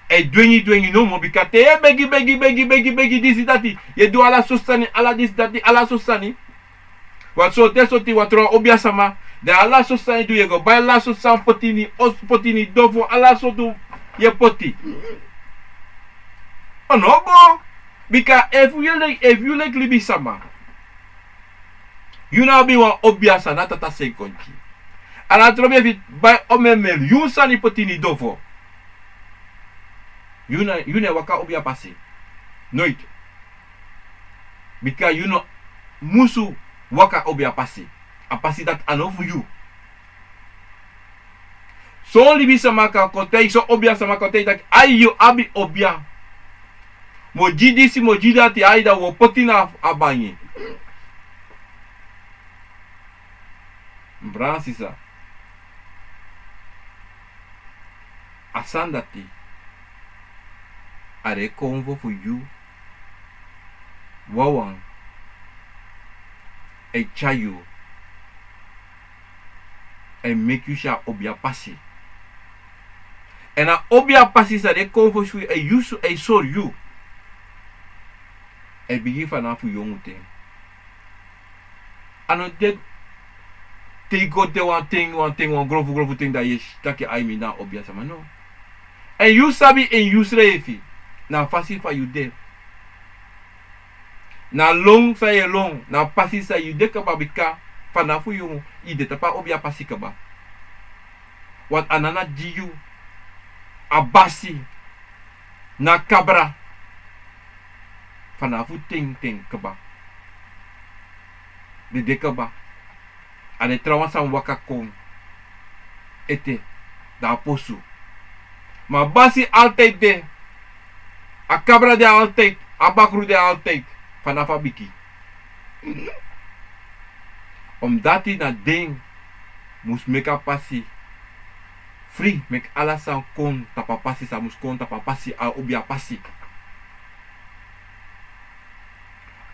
E dwengi no mo bikate e begi disi dati. Ye du ala sostani, ala disi dati, ala sostani. Wat so te soti watro obia sama. De ala sostani du ye go. Ba ala sostani potini, os potini, dofo, ala sotu ye poti. Oh no go. Because if you like libi sama. You now be wan obia sa na tata senkonchi. Ala trobe vit ba omemel. You sani potini dofo. You ne waka obia pasi. Nooit. Because you know musu waka obia pasi. A pasi dat anofu you. So libi sama ka kote so obia sama kote tak ayo abi obia. Mo jidisi mo jidati aida wo potina abanye. Bransisa. Asandati. Are convo for you. Wawang. E chayo. And make you sha obia pasi. And a obia pasi sa de convo for a use a so you. E bigi fana fu young thing. Ano de go de one thing, one grofu thing that yes, take I mean now obia sama no. And you sabi and use refi. Na fasi fa you de. Na long fa ye long. Na pasi sa you de kaba bika. Fana fu young. I de tapa obia pasi kaba. Wat anana jiyu. Abasi. Na kabra. Fana fu ting kaba. De kaba. Ane trawasan waka kon. Ete. Da posu. Ma basi altijd de. A cabra de altijd. A bakru de altijd. Vanaf a biki. Omdat hij na ding. Moest meka passi. Free. Mek alasan kon. Tapa passi sa moest kon. Tapa passi a obia passi.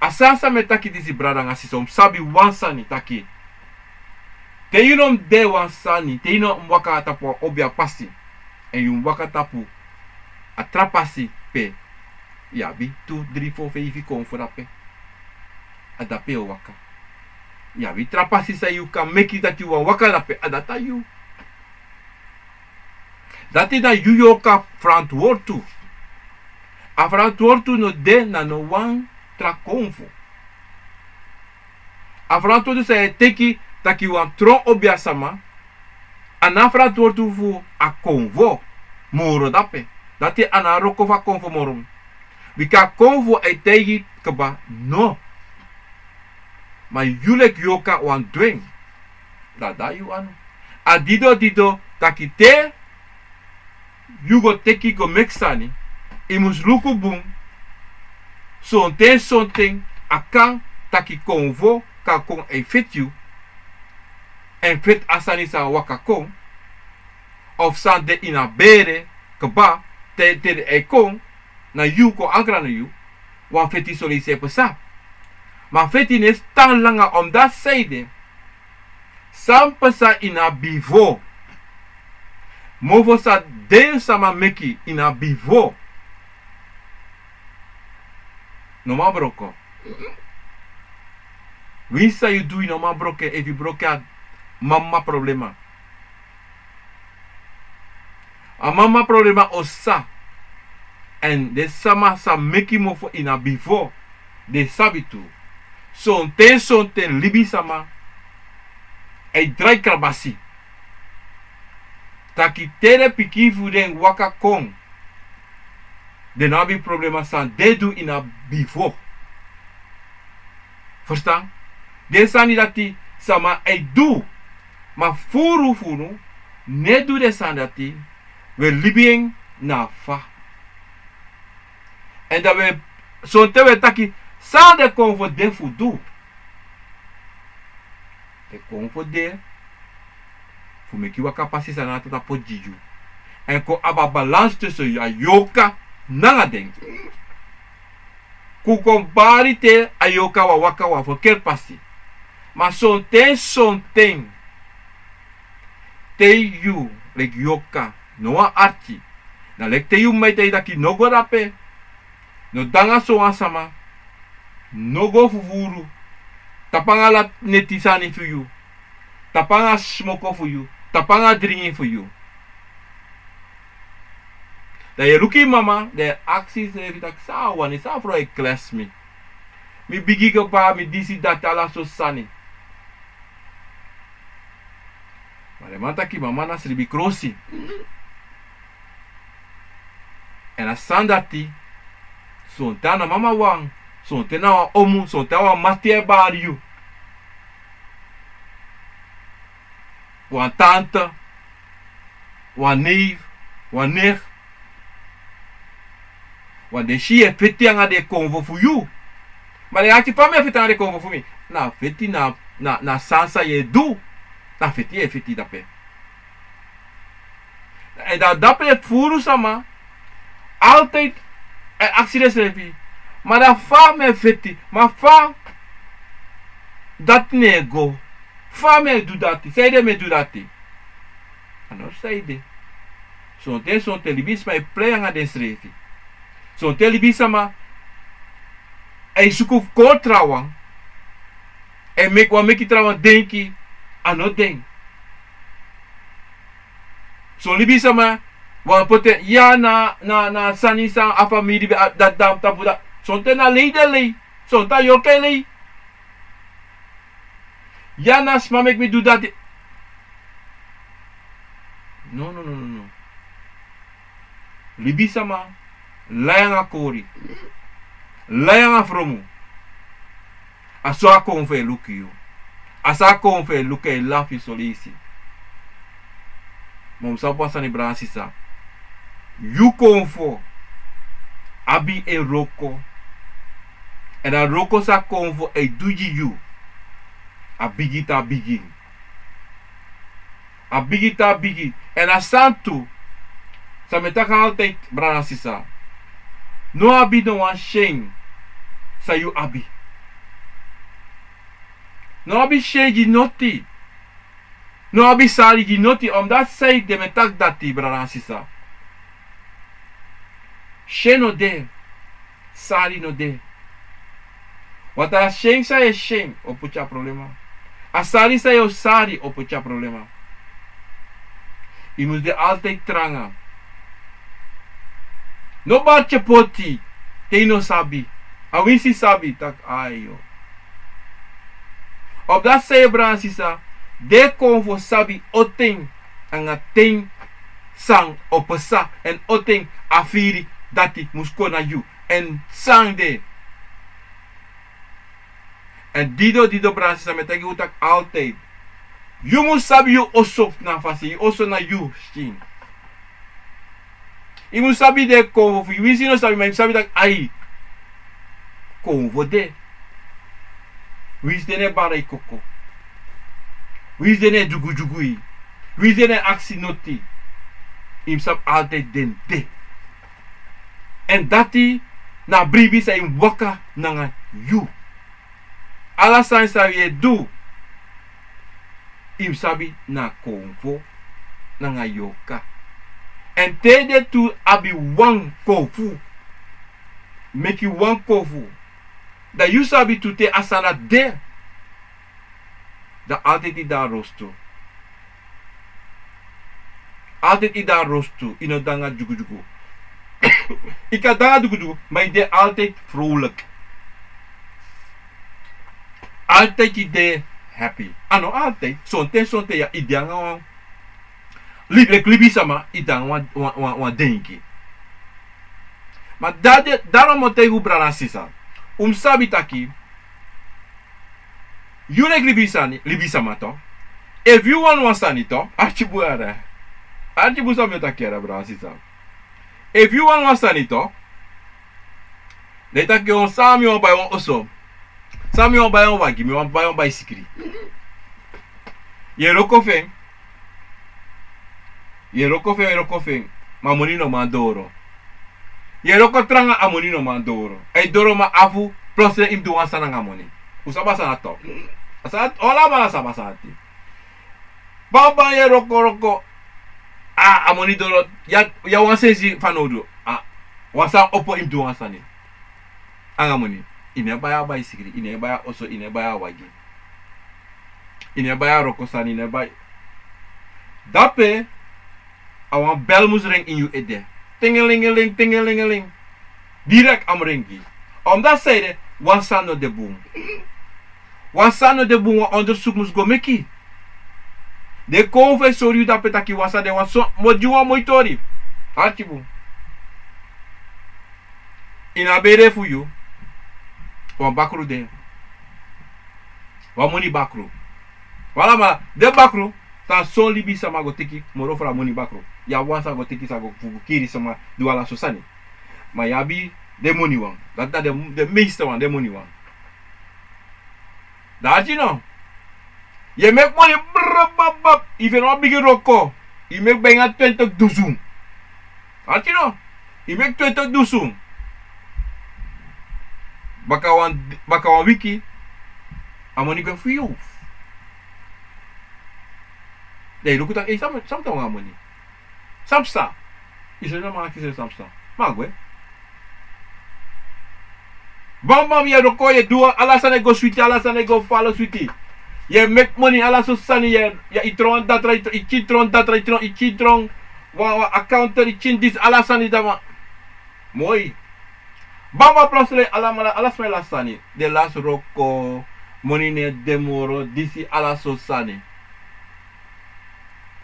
Asasa me taki disi brada ngasi som. Sabi wansani taki. Te yunom de wansani. Te yunom waka tapo obia passi. En yun waka tapu. Atrapasi pe. Ja, bi 2, 3, 4, 5 kon voor dat pe. Adape o waka. Ja, bi trapasi sa you can make it that you want waka dat pe. Adata you. Dat is dat you yoka front word to. A front word to no de na no one tra konfo. A front word to say teki dat you want tron obia sama. A front word to fu a konvo. Moro dat pe. Dat is ana rokova konfo morum. Bika konvo e tegi kaba no. Maar julek yoka wan dwing. Da you ano. A dido takite. You go teki go mexani. Imus luku boom. Something. Akan taki konvo. Ka kon e fit you. En fit asani sa waka kon. of san de ina bere keba te ekong na you ko agra na you wan feti soli se pesa ma feti ne stan langa om dat seide san pesa ina bivo movo sa den sama meki ina bivo no ma broko wisa you do no ma broke if you broke a mama problema a mama problema osa en de sama sa meki mofo ina bivo de sabitu son ten libi sama e drai krabasi taki tere piki fuden waka kong de nabi problema san dedu ina bivo verstaan de sani dati sama e du ma furu ne du de san dati we libien na fa en dat we son te we taki san de konvo de fudu de konvo de fu meki waka pasi sana tata podiju en ko aba balance tussen ya yoka nanga den ku kompari te ayoka wa waka wa verkeerd pasi maar son ten te you like yoka noa archi na lek te you mai te daki nogo rape no danga so sama nogo fufuru tapanga la netisani for you tapanga smoko for you tapanga drinking for you da je luki mama de acties heeft dat sawan is afro e class me mi bigi ko pa mi disi datala so sani mare mata ki mama na sribi krosi en a sandati son tana mama wang son tena wa omu son tena wa matie bariu wa tante wa neef wa neef wa de shi e feti anga de convo for you maar de ati pa me feti anga de convo for me na feti na sansa ye du na feti e feti dape en dat dape furu sama altijd accident revi maar dat fa me feti maar fa dat nego fa me do dati seide me do dati ano seide son telebis ma e play anga des revi son telebis sama e suku ko trawan e make trawan denki ano den son libi sama wan pote ya na sanisa a family dat dam tapuda son te na lei son ta yoke lei ya na sma make me do that no libi sama layanga kori layanga fromu aso a konfe lukiyo asa konfe luke lafi solisi mom sa pasa ni bransisa you konfo abi e roko en a roko sa konfo e duji you a bigita bigi en a santu sa metaka altijd bransisa no abi no wan shame sa you abi no abi shame noti no abi sari noti omdat say de metak dati bransisa shame no de sari no de wat a shame sa e shame o pucha problema a sari sa e sari o pucha problema i moet de altijd tranga no barche poti te no sabi a wisi sabi tak ayo op dat say bransisa de konvo sabi oting anga ting sang opesa en oting afiri dati musko na you en sang de en dido bransisa metagi utak altijd you must sabi you osof na fasi oso na you sting i must sabi de konvo you wisi no sabi maar sabi tak ai konvo de wis de ne barai koko wis de ne jugu wis de ne aksi noti Im sap altijd den de. En dati na bribi sa im waka nanga you. Alasan sa ye do. Im sabi na konvo nanga yoka. En tede tu abi wan kofu. Make you wan kofu. Dat you sabi tu te asana de. Dat altijd i daar rosto. Altijd i daar rosto. Ino danga jugu jugu. Ik kan danga jugu jugu. Maar ik deed altijd vrolijk. Altijd i de happy. Ano altijd. Sonte ya i danga wan. Libi sama i danga wan denki. Maar daarom moet ik brana sisa. Sabi taki. You like libi sama to. If you want sani to, archibu ara. Archibu sama takera brana sisa. If you want sani to, let on sami on by on oso. Sami on by on wagi, me on by on bicycle. Ye roko fen. Ma money no mandoro. Ye roko tranga amoni no mandoro. E doro ma afu plus im do wan sana ngamoni. Usaba sana to. Asa ola mala saba sati. Baba ye roko. Amoni doro ya wan sensi fanodo. Wasa opo im do wan sani. Angamoni. Ine baya bicycle, ine baya oso, ine baya wagi. Ine baya roko sani, ine baya. Dape awan bel mus ring in you ede. Tingelingeling. Direct am ringi. Omdat zeiden, wansano de boom. Wansano de boom, onderzoek moest go meki. De konve sorry dat petaki wasa de wanso, mojuwa moitori. Hartje in abere for you. Wan bakru de. Wan money bakru. Wala ma, de bakru. Tan son libi sama go tiki moro fra moni bakro. Ya wansa go tiki sa go kiri sama duala sosani. Ma yabi de money wan. Dat de meeste wan de money wan. Dat you know. Je make money brabab. Even no big roko. You make benga 20 duzum. Dat you know. You make 20 duzum. Baka wan wiki. Amoni go for you. Nee, look at that. Some don't have money. Samsa. Is er normaal gezien Samsa? Maar goed. Bam je roko je doe alasane go sweetie, alasane go follow sweetie. Je make money alaso sani je itron dat right, ichitron wa accounter ichin dis alasani dama. Mooi. Bam plus le alasme lasani. De las roko money ne demoro disi alaso sani.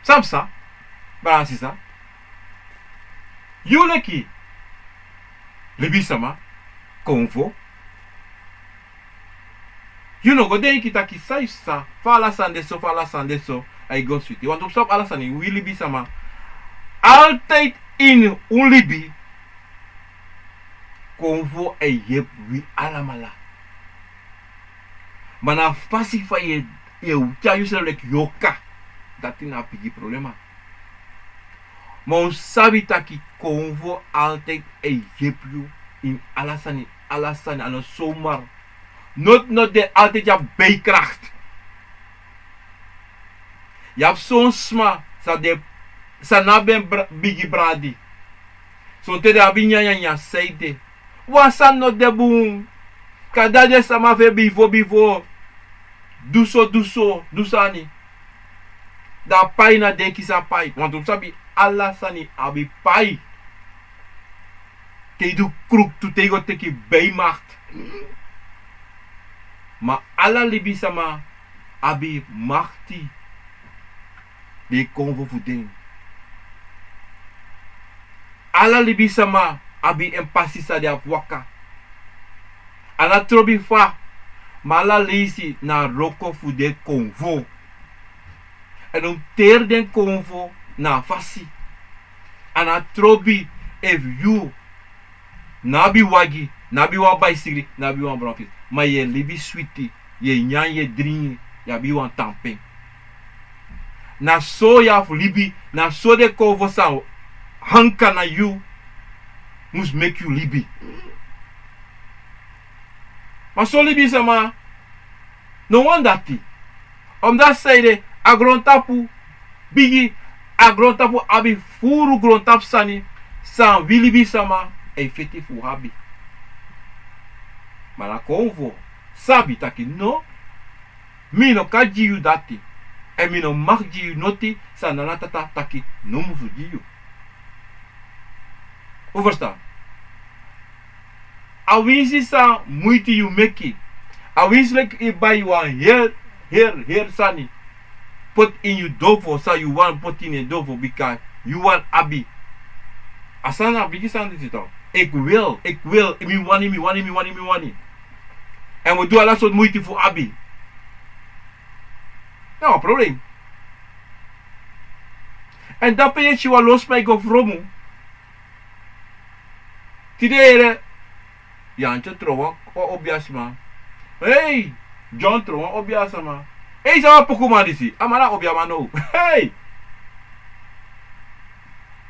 Samsa, Bransisa, Yuleki, Libisama, Konvo. You know, go denki taki saisa, fala sandeso, I go sweet. You want to stop alasani, we Libisama. Altijd in Ulibi, Konvo e yep wi alamala. Mana fasi fa ye utia yusel like yoka. Dat is een pigi problema. Maar ons sabi taki konvo altijd een jepju in alasani aan zomaar. Not de altijd je bijkracht. Je hebt zo'n sma sa na ben bigi bradi. Zo'n te de abinya seide. Wasan no de boom. Kadade sama fe bivo. Dusani. Da pai na denki sa pai. Want op sabi alasani abi pai. Te du kruk tu te go teki bijmacht. Ma ala libi sama abi machti. De konvo fudeng. Ala libi sama abi empasi sa de afwaka. Ala trobi fa. Mala leisi na roko fude konvo. En om ter den konvo na fasi. Ana trobi if you nabi wagi, nabi wa bicycle, nabi wa bronfis. Maar je libi sweetie, je nyan je drinje, ya bi wan tamping. Na so ya libi, na so de konvo sa hanka na you must make you libi. Maar zo libi sama no one dati. Omdat zij de agrontapu bigi agrontapu abi furu grontap sani san wilibi sama e feti fu habi. Maar na konvo sabi taki no mi no ka jiu dati. En mi no mag jiu noti san nanatata taki no musu jiu. Hoe verstaan? Awinsi sa muiti you meki. Awinsi like I buy you one here sani. Put in you dovo sa you want put in a dovo because you want abi. Asana bigi sandi zito. Ik wil. Mi wani. En we doen alle soort moeite voor abi. Nou, probleem. En dat ben je wel los bij of romu. Tidere. Jantje trouwen obiasma. Hey, John trouwen obiasma. Hey, sama pokuma disi. Amana obiama no. Hey.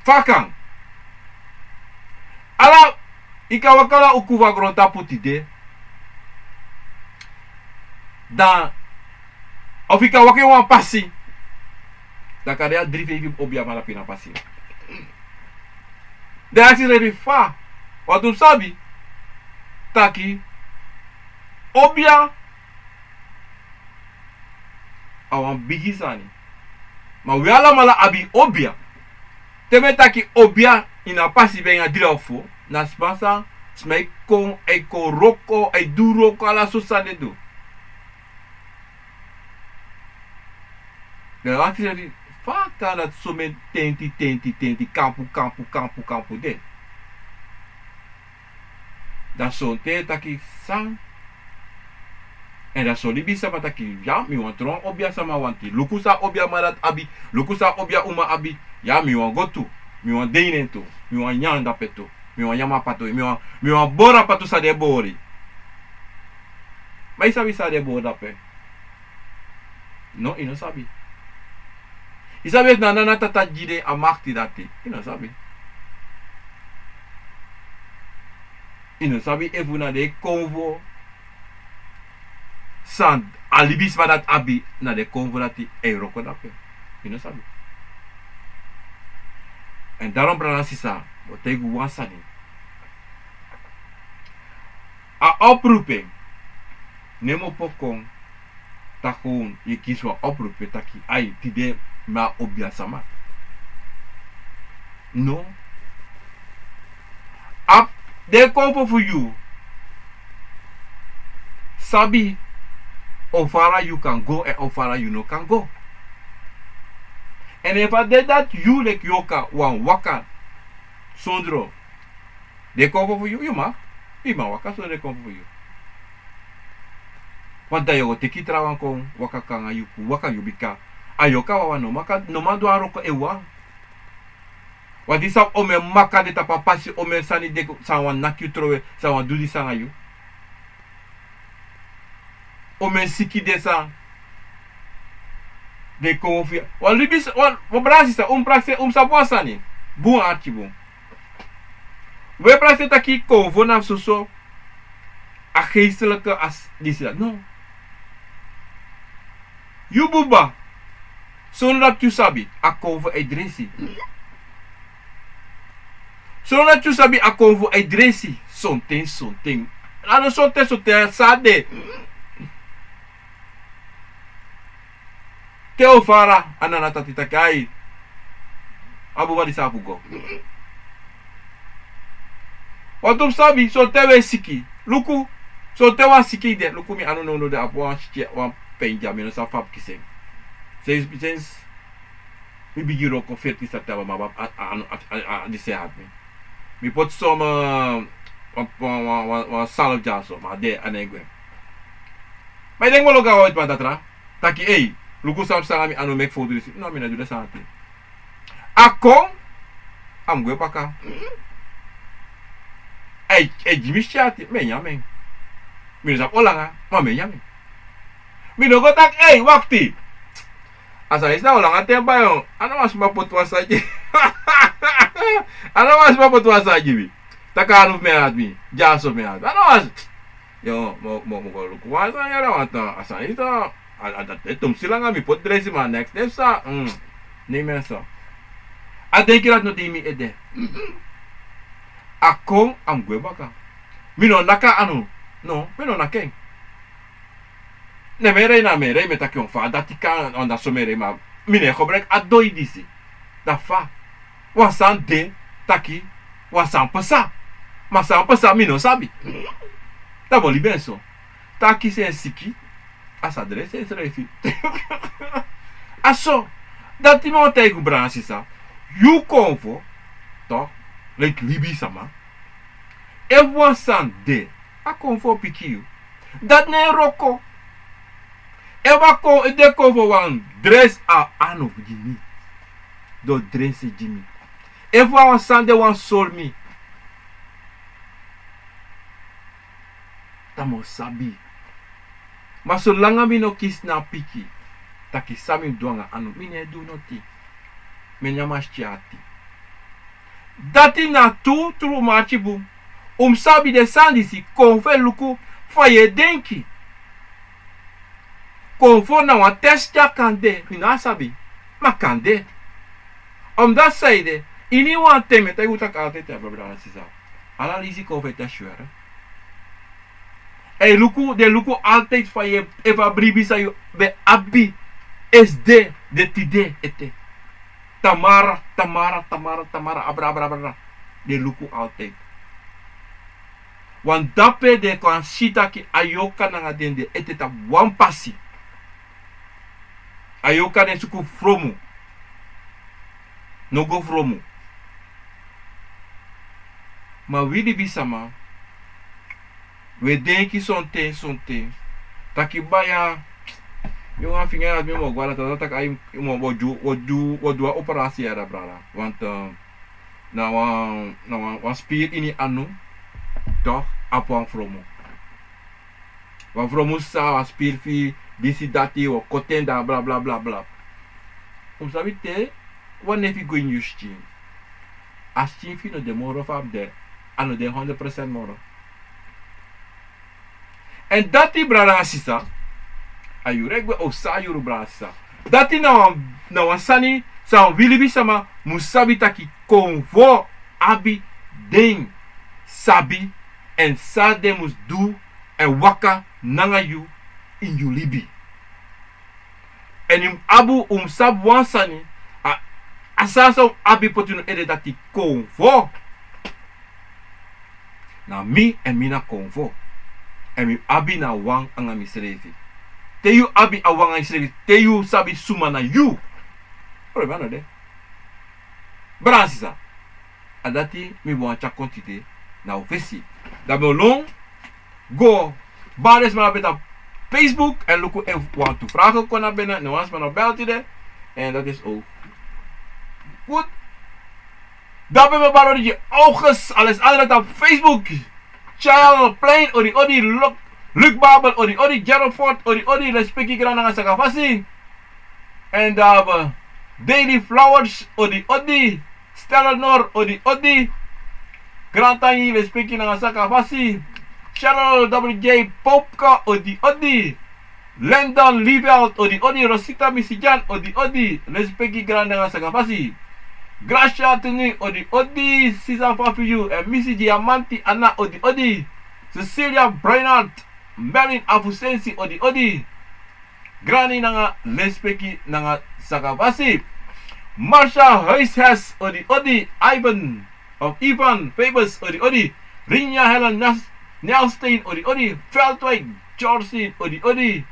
Fakang. Ala ikawakala ukuva grota putide. Dan of ikawake wan pasi. Dan kan dia drive even obiama la pina pasi. De actie rebi fa. Wat u sabi? Taki obia awan bigi sani. Ma we alamala abi obia. Teme taki obia ina pasi benga dilofo. Na spasa smai kon e ko roko e duro ko ala susane do. De actie rebi fa kan dat so men tenti kampu de. Dat zo'n tijd dat ik sang. En dat zo'n libi sama dat ik ja, mi want tron obia sama wanti. Lukusa obia marat abi, lukusa obia uma abi. Ja, mi want go to, mi want deinen to, mi want nyanda peto, mi want yama pato, mi want bora pato sa de bori. Maar isabi sa de bora pe. No, ino sabi. Isabi na nana tata jide amakti dati. Ino sabi. Ino sabi evu na de convo san alibis ma dat abi na de convo dati Euroko dape. Ino sabi. En daarom brana sisa botegu wansani. A oproeping nemo pokon takon je kies wa oproepen taki ai tide ma obia sama. No. Ap they come for you. Sabi, ofara you can go and ofara you no can go. And if I did that, you like yoka wan waka sondro. They come for you, you ma. Ima waka so they come for you. Want da yo teki trawan kon waka kanga yuku waka yubika. Ayoka wa no maka no mando aroko ewa. Wat is op ome maka de tapa pasi ome sani de sawan nakyu trowe sawan dudi sanga yu. Ome siki de sa de konfia. Wan libis wan brasi sa praxe sabwa sani. Bon archibon. We praxe taki konvo na soso a geestelijke as disi. No. You buba. Zonder tu sabi a konvo e dresi. Zonder tu sabi a konvo e dresi. Something. Ano something sade. Teo fara ananata titakai. Abu wadi sabugo. Watum sabi so tewe siki. Luku so tewa siki de. Luku mi anu no de apo wan penja mi no sa fap kiseng. Sinds mi bigiro ko 40 September ma di sehat mi. Mi pot som wan salve jaso ma de anegwe. Ma deng mo loga wait patatra. Taki ei, luku sam sangami anu make foto disi. No mi na duda santi. Akong am gwe paka. Ei Jimmy chati me nyamen. Mi sa olanga, ma me nyamen. Mi no go tak ei wakti. Asa isna ulang ate ba yung ano mas maputwas saja. Ano was pa po sa gibi. Takanov me admi. Jaso me admi. Ano was? Yo, mo ko lukuha sa yara wata. Asa ito. Adat tum sila nga mi podre si ma next step sa. Ni menso. Ade kirat no timi ede. Akong am gue baka. Mino naka anu. No, mino nakeng. Ne mere me takion fa datika onda somere ma. Mine khobrek adoi disi. Da fa. Wasan de taki. Wasan pasa. Masan pasa mino sabi. Ta boli benso. Taki se siki. Asa adresse se refi. Aso. Dati mo tegu bransi sa. You convo. To. Like libi sama. E wasan de. A convo pikiu. Dat ne roko. Ewa ko de convo wan dress a ano Jimmy. Do dress Jimmy. Ewa wasan de wan sol mi. Tamo sabi. Maso langa mi no kis na piki. Taki sami duanga anu. Mine do noti. Menyama stiati. Dati na tu tru machibu. Sabi de sandisi konfe luku faye denki. Konfo na wan test ya kande. Fina sabi. Ma kande. Dat zeide. Ini wan teme. Tai utak altijd hebben brada sisa. Ala lisi konfe te shuara. E luku de luku altijd van je eva bribi sa you be abi SD de tide ete. Tamara abra. De luku altijd. Want dape de kan sita ki ayoka na dende ete ta wan pasi. Ayoka de suku fromu. No go fromu. Ma widi bisama. We denki sonte. Taki baya. Yung nga finga admi mo gwala tata tak ay mo wadu operasi era brada. Want na wan speed ini anu. Toch apang fromo. Wan fromo sa wan speed fi disi dati o kotenda bla. Sabi te wan nefi go in yushtin. As chin fi no de moro fab de anu de 100% moro. En dati brada asisa. Ayuregwe o sayuru brada asisa. Dati na wasani sa wilibi sama musabi taki konvo abi ding sabi en sade mus du en waka nanga yu in yu libi. En im abu sab wansani asasa abi potinu ede dati konvo. Na mi en mina konvo. En mi abi na wang anga misrevi. Te yu abi a wang anga misrevi. Te yu sabi suma na yu. Ore bana de. Bransisa. Adati mi wancha kontite na ofesi. Da me long. Go. Bares maar beta Facebook. En luku en want to vragen kon naar binnen. En wans maar nog belt de. En dat is ook. Goed. Dat ben me baro die ogen. Alles andere dan Facebook. Child plain odi Luke Babel odi Gerald odi respecti grana nga sakafasi. En daar Daily Flowers odi Stella Nor odi Grand Tangi respecti nga sakafasi. Cheryl WJ Popka odi Landon Liveld odi Rosita Misijan odi respecti grana nga sakafasi. Gracia Tuni odi Cesar Fafiu and Missy Diamanti Anna odi Cecilia Brainard Melin Afusensi odi Granny nanga Lespeki nanga Sakavasi Marsha Heishes odi Ivan Fabus odi Rinya Helen Nelstein odi Feldway George odi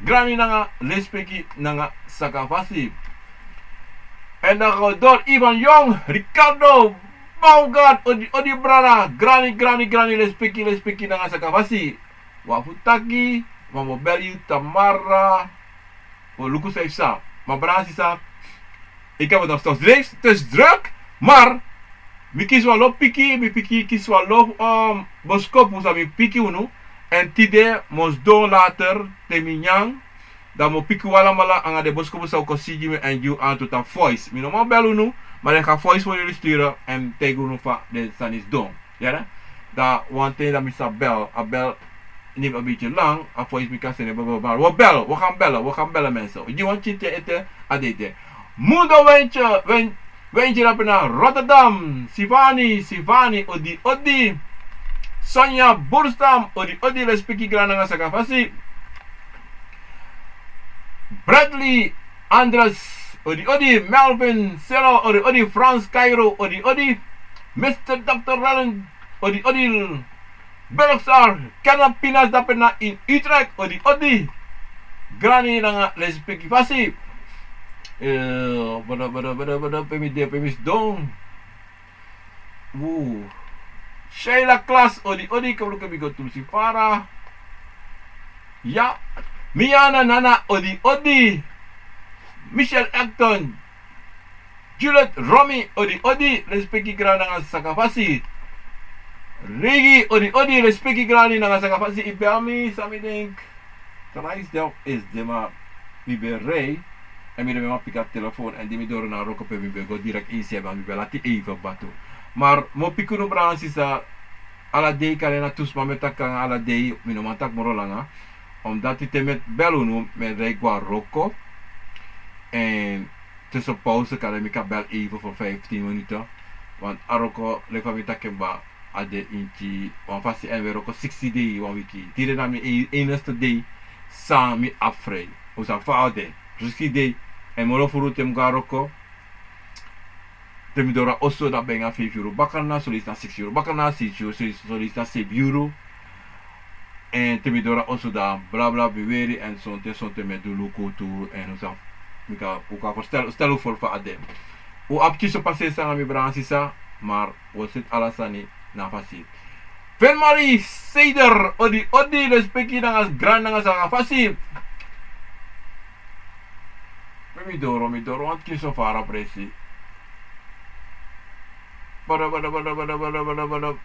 Granny nanga Lespeki nanga Sakavasi. En dan door Ivan Young, Ricardo Baugard, odi brada, Granny, lespeki na nga sa kavasi. Wafutaki, mamobeli, Tamara, o Lucas heeft sa. Maar brasi sa, ik heb het nog steeds het is druk, maar, mi kies wel op piki, mi piki kies wel op, boskop, moest mi piki unu, en tide, mos do later, te minyang, dan mo piku wala mala anga de bosko busa ko sigi me and you aan tot a voice. Mi no ma belu nu, Maar ik ga voice voor jullie sturen en tegen van de san is doen. Ja, dat one thing dat ik bel, a bel neemt een beetje lang, a voice me kan zeggen, maar we gaan bellen mensen. Je want je te eten, adete. Mundo wentje dat naar Rotterdam, Sivani, Odi, Sonja Boerstam, Odi, respecti grananga sakafasi. Bradley, Andres, Odi, Melvin, Sero, Odi, Frans, Cairo, Odi, Mr. Dr. Rallen, Odi, Bergsar, Canapinas dapat na in Utrecht, Odi, Granny nanga respecti fasi. Bada, pemis dong. Sheila Klas, Odi, kalau kami go Tulsi Farah. Ya, Miana Nana, Odi, Michelle Acton, Juliet Romy, Odi, respecti grana nga sakafasi. Rigi, Odi, respecti grani nga sakafasi. Ibami, sami denk. Trais deel is de ma biberei. En mi de pick up telefoon en die mi door naar roken pe mi go direct inzien en mi belati even batu. Maar mo pikunu bransi sa ala dei kale na tus mameta kan ala dei mi no mantak morolanga. Omdat hij met bellunu met Regua Rocco. En tussen pauze kan ik bel even voor 15 minuten. Want Aroko lefa mi takemba ade inchi wan fasi en we Rocco 60 day wan wiki. Tire na mi eneste day sa mi afrei. Usa faade. 60 day en moro furu tem ga Rocco. Temi dora osso da benga 5 euro. Bakana solista 6 euro. Bakana 6 euro. Solista 7 euro. En te midora also da bla bla beweri en sonte met de loko toe en zo mika uka stel voor adem. U apki so passe sa mi bransisa maar was het alasani na fasi. Marie Seider odi respecti na as grand na sa fasi. Mi doro anki so fara presi. Bada.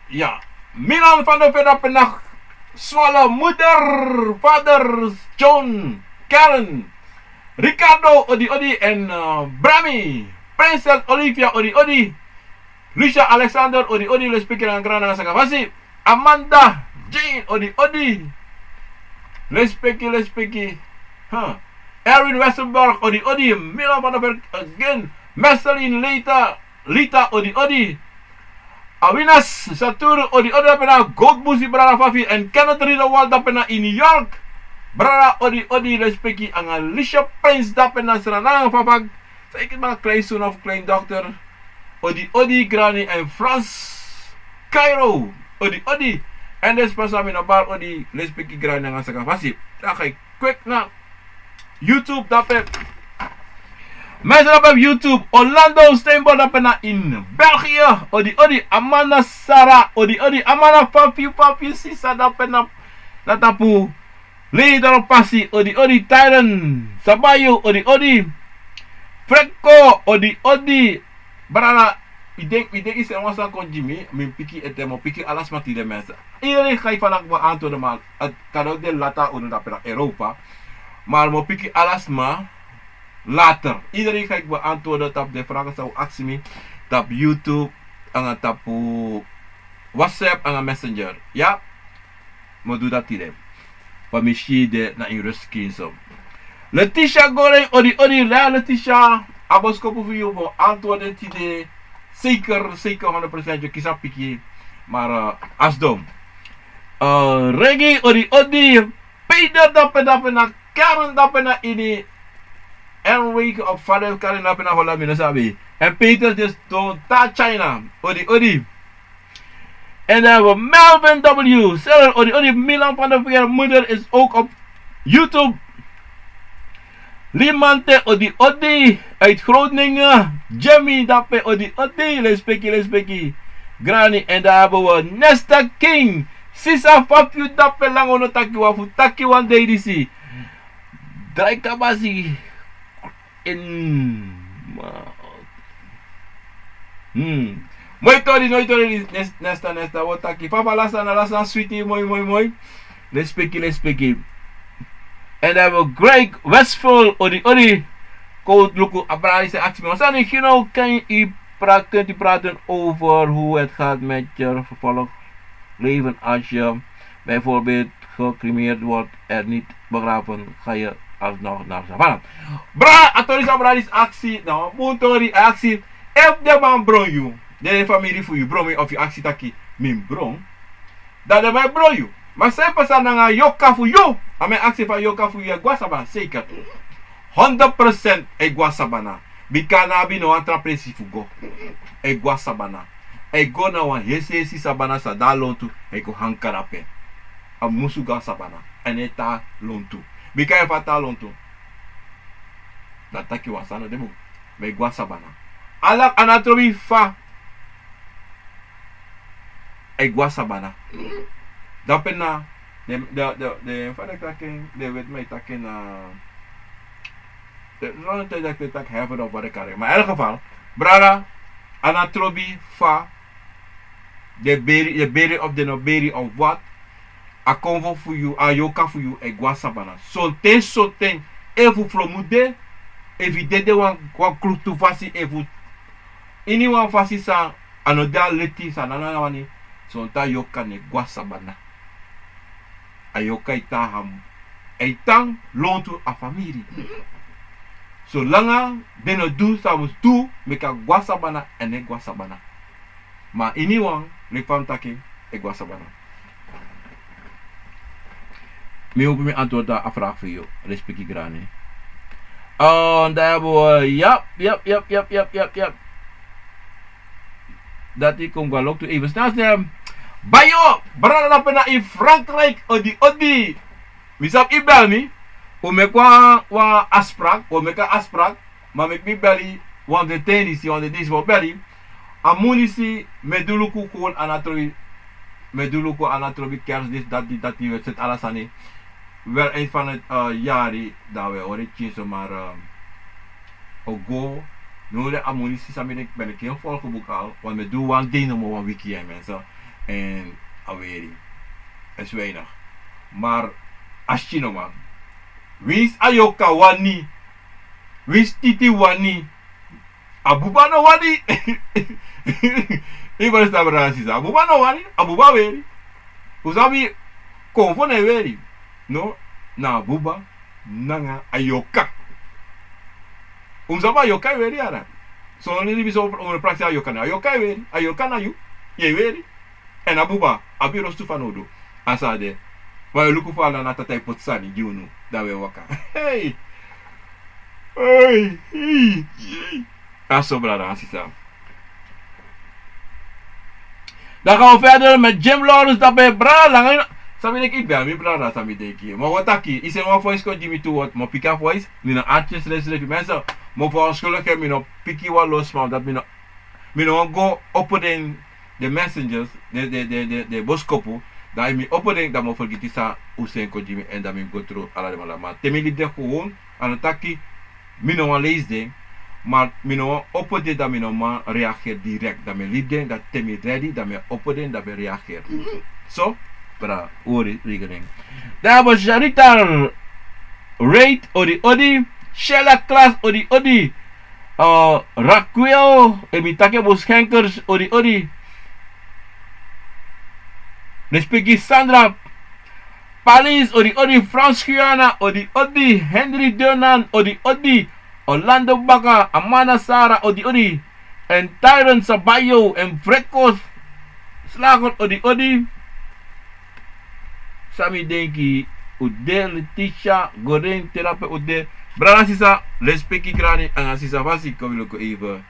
Ja. Milan van der Verdapenach. Swallow, moeder, vader, John, Karen, Ricardo, Odi, en Brami, Princess Olivia, Odi, Lucia Alexander, Odi, le speaker aan Grana Sakavasi, Amanda, Jane, Odi, le speaker, Erin Westenberg, Odi, Milan van der Berg again, Marceline Lita, Odi, Awinas Satur Odi pena Gold Musi Brara Fafi and Kenneth Ridawal pena in New York. Brara Odi respecti ang Alicia Prince pena Seranang Papag. Sa ikit mga klein son of klein doctor. Odi Granny and France Cairo. Odi and this pasami na bar Odi respecti Granny nga sa kapasi. Okay, quick na YouTube dapat. Mensen op YouTube, Orlando Steenbord op na in België. Odi, Amanda Sarah, Odi, Amanda Papi, Sisa op na natapu. Leader op passie, Odi, Tyron, Sabayo, Odi, Frekko, Odi, Brana. Ik denk is er was aan Jimmy, mijn piki et mo piki alas mati de mensen. Iedereen ga je vanaf me antwoorden maar het kan ook de lata onder dat Europa. Maar mo piki alas ma. Later. Iedereen ga ik beantwoorden op de vragen zou action me op YouTube en op WhatsApp en Messenger. Ja? Maar doe dat hier. Voor misschien de naar in rust kiezen. Letitia Goreng, Odi, Letitia. Aboskopu voor jou voor antwoorden die zeker 100% je kies pikje. Maar asdom. Regi, Odi, Peter dapen na Karen dapen na ini. En week op vader Karen up na hola minasabi. En Peter just to ta China. Odi. En dan hebben we Melvin W. Seller Odi. Milan van der Veer moeder is ook op YouTube. Limante Odi. Uit Groningen. Jimmy dape Odi. Respecti. Granny. En dan hebben we Nesta King. Sisa Fafiu dape lang ono taki wafu. Taki one day disi. Dry kabasi. Moi tori nesta wota ki papa lasa sweetie moi respecti and have a Greg Westfall odi code luku abrali se aksi me wasani kino kan I kunt u praten over hoe het gaat met je vervolgleven als je bijvoorbeeld gecremeerd wordt en niet begraven, ga je alsnog naar Savannah. Bra, atoris abradis actie, nou, montori actie, if de man bron you, de familie voor je bron of je actie taki, min bron, dat de mij bron you. Maar zij passen naar yoka voor jou, en mijn actie van yoka voor je, guasabana, zeker. 100% egua sabana. Bikana bi no antra presi fugo. Egua sabana. Ego na wan yesi sabana sa da lontu. Ego hankarape. A musuga sabana. En eta lontu. Bika e fata lontu. Dataki wasano demu. Egua sabana. Alak anatrobi fa. Egua sabana. Dapena. De vader taken. De wet mij taken de tijd dat ik het hebben op wat ik kan. Maar in elk geval, brada, anatrobi fa, de beri of de noberi of wat, a convo voor you, a yoka voor you, e guasabana. So ten, even flomude, evidente wan krutu fasi, even, ini wan fasi sa, anoda leti sa, nana wani, so ta yoka ne guasabana. A yoka ita ham, eitang lontu a famiri. So langa deno do samus do meka guasabana en e guasabana. Ma iniwang le fam taki e guasabana. Mi hoop me antwoord daar vraag voor jou. Respect ik grani. Daar hebben we yep. Dat ik kom wel ook toe even snel. Bayo, brada pena in Frankrijk odi. Misap ibel mi. O me kwa asprak, maar me mi belly, want de tennis, want de dis voor belly. Amunisi, meduluku kon anatrobi kers dis dat die wedstrijd alasani. Wel eind van het jaar dat we horen tjeso maar ogo. Nu de amunisi samen ben ik heel volgeboek al, want we doen one day nog maar een wiki en mensen. En alweer, is weinig. Maar als je nog man. Wins ayoka wani. Wins titi wani. Abuba no wani. Iba sta brasisa. Abuba no wani. Abuba weri. Usabi konfone weri. No. Na abuba. Nanga ayoka. Unsaba ayoka weri ara. So ni biso on praksi ayoka na. Ayoka weri. Ayoka na you. Ye weri. En abuba. Abiro stufanodo. Asade. Maar luku fala na tatai potsani giunu dawe waka. Hey. Aso brada, asisa. Dan gaan we verder met Jim Lawrence daarbij brada lang. Sabi ik bel mi brada sabi deki. Maar wat taki? Is er een voice ko Jimmy to wat? Maar pika voice. Ni na artist les mensen. Maar voor ons gelukkig heb mi no piki wa los maar dat mi no go open the messengers de boskopu. Dat ik me opdenk dat me vergeten sa Usain Kojimi en dat me go through alla de mala. Maar temeli de gewoon aan het taki mino wan lees ding, maar mino wan opdenk dat mino man reageer direct. Dat me liep ding, dat temi ready, dat me opdenk dat me reageer. So, para ori regeling. Daar was Sharita Rate odi Shella Class odi Raquel emitake boschenkers odi Respecti Sandra Palis odi Frans Guyana odi Henry Durnan odi Orlando Baka Amanda Sara odi en Tyron Sabayo en Fredkos Slagot odi Sami denki ude Letitia Gorin Terape ude Brana sisa respecti grani en sisa vasi komiloko even.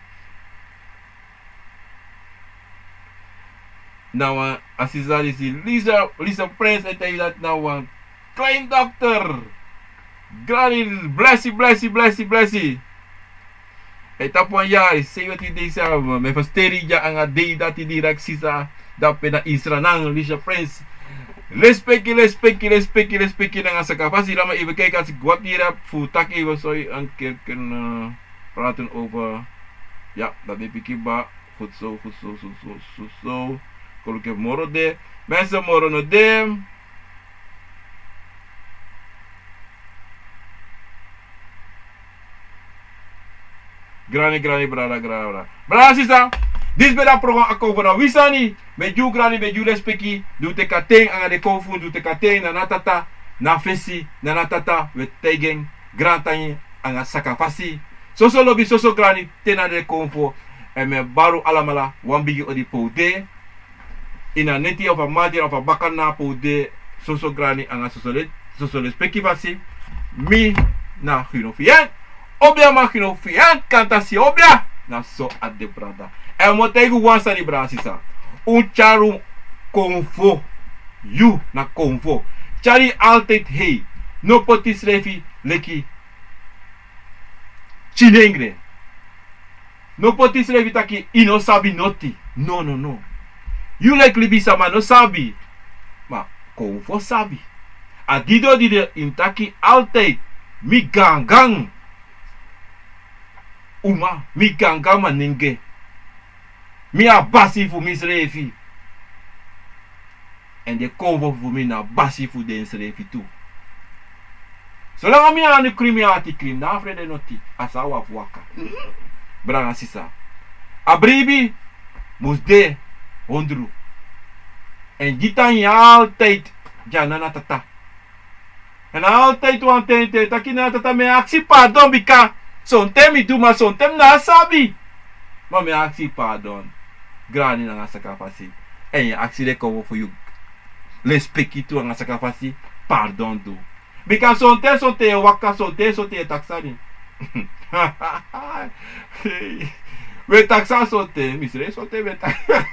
Nou, assisa is Lisa Prince en tegen dat nou een klein dokter. Granny, blessie. Het op een jaar, 17 december, met verstering ja aan het day dat hij direct sisa dat pe na Israël Lisa Prince. Respecti nang sa kapasi lama even kijken als ik wat hier heb voor tak even zo een keer kunnen praten over ja, dat heb ik ba goed zo. Koloke moro de. Mensen moro no de. Grani brada. Brada sisa. Dis beda program ako vana wisani. Meju grani meju lespeki. Du te kateng anga de konfu. Du te kateng na natata. Na fesi. Na natata. We tegen. Grantanye anga sakafasi. Soso lobby soso grani. Tena de konfu. En me baru alamala. Wambigi odi poude. Ina neti of a madi of a bakana poude. Soso grani anga soso lespeki fasi. Mi na ginofian. Obia ma ginofian. Kantasi obia. Na so at de brada. En mo tegu wansa ni brada sisa. Un charu konfo. You na konfo. Chari altijd hey. No potis refi leki. Chinengre. No potis refi taki ino sabi noti. No. You like libi sama no sabi. Ma konfo sabi. Adido dide intaki altijd. Mi gangang. Uma mi gangang maninge. Mi abasi fu mis refi. En de konvo fu mi na basi fu den refi tu. Zolang mi anu krimiati krim na frede noti asawa fuaka. Brana sisa. Abribi musde hondru. En gitan je altijd janana tata. En altijd wan tente takina tata me aksi pardon bika. Sontem mi duma sontem na sabi. Maar me aksi pardon. Grani na sakafasi. En je aksi de komo voor you. Respecti tu nga sakafasi. Pardon do. Bika sonte waka sonte taksani. We taksa sonte. Misre sonte we taksa.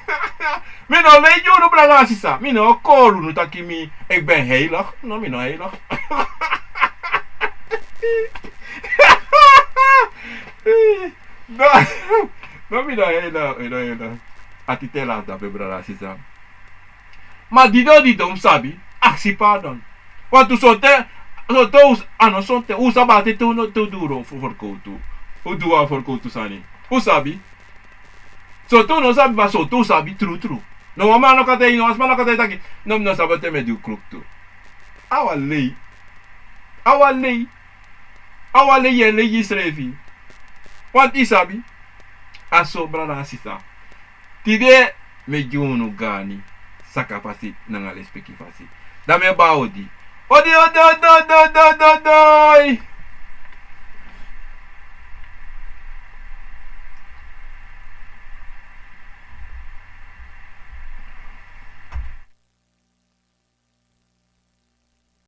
Mi no leju no branga sisa. Mi no koru no takimi. Ik ben heilig. No mi no heilig. No mi no heilig. Atitela da branga sisa. Ma dido sabi. Aksi pardon. Want tu sonte sonte usabate tu no tu duro for koutu. O dua for koutu sani. Usabi. So tu no sabi ma so tu sabi true. No mama no kate no asma no kate taki. No sabate me du kruk tu. Awalei yele yisrefi. Want isabi. Aso brana sisa. Tide me junu gani. Sakapasi nangale speki fasi. Dame baodi. Odi.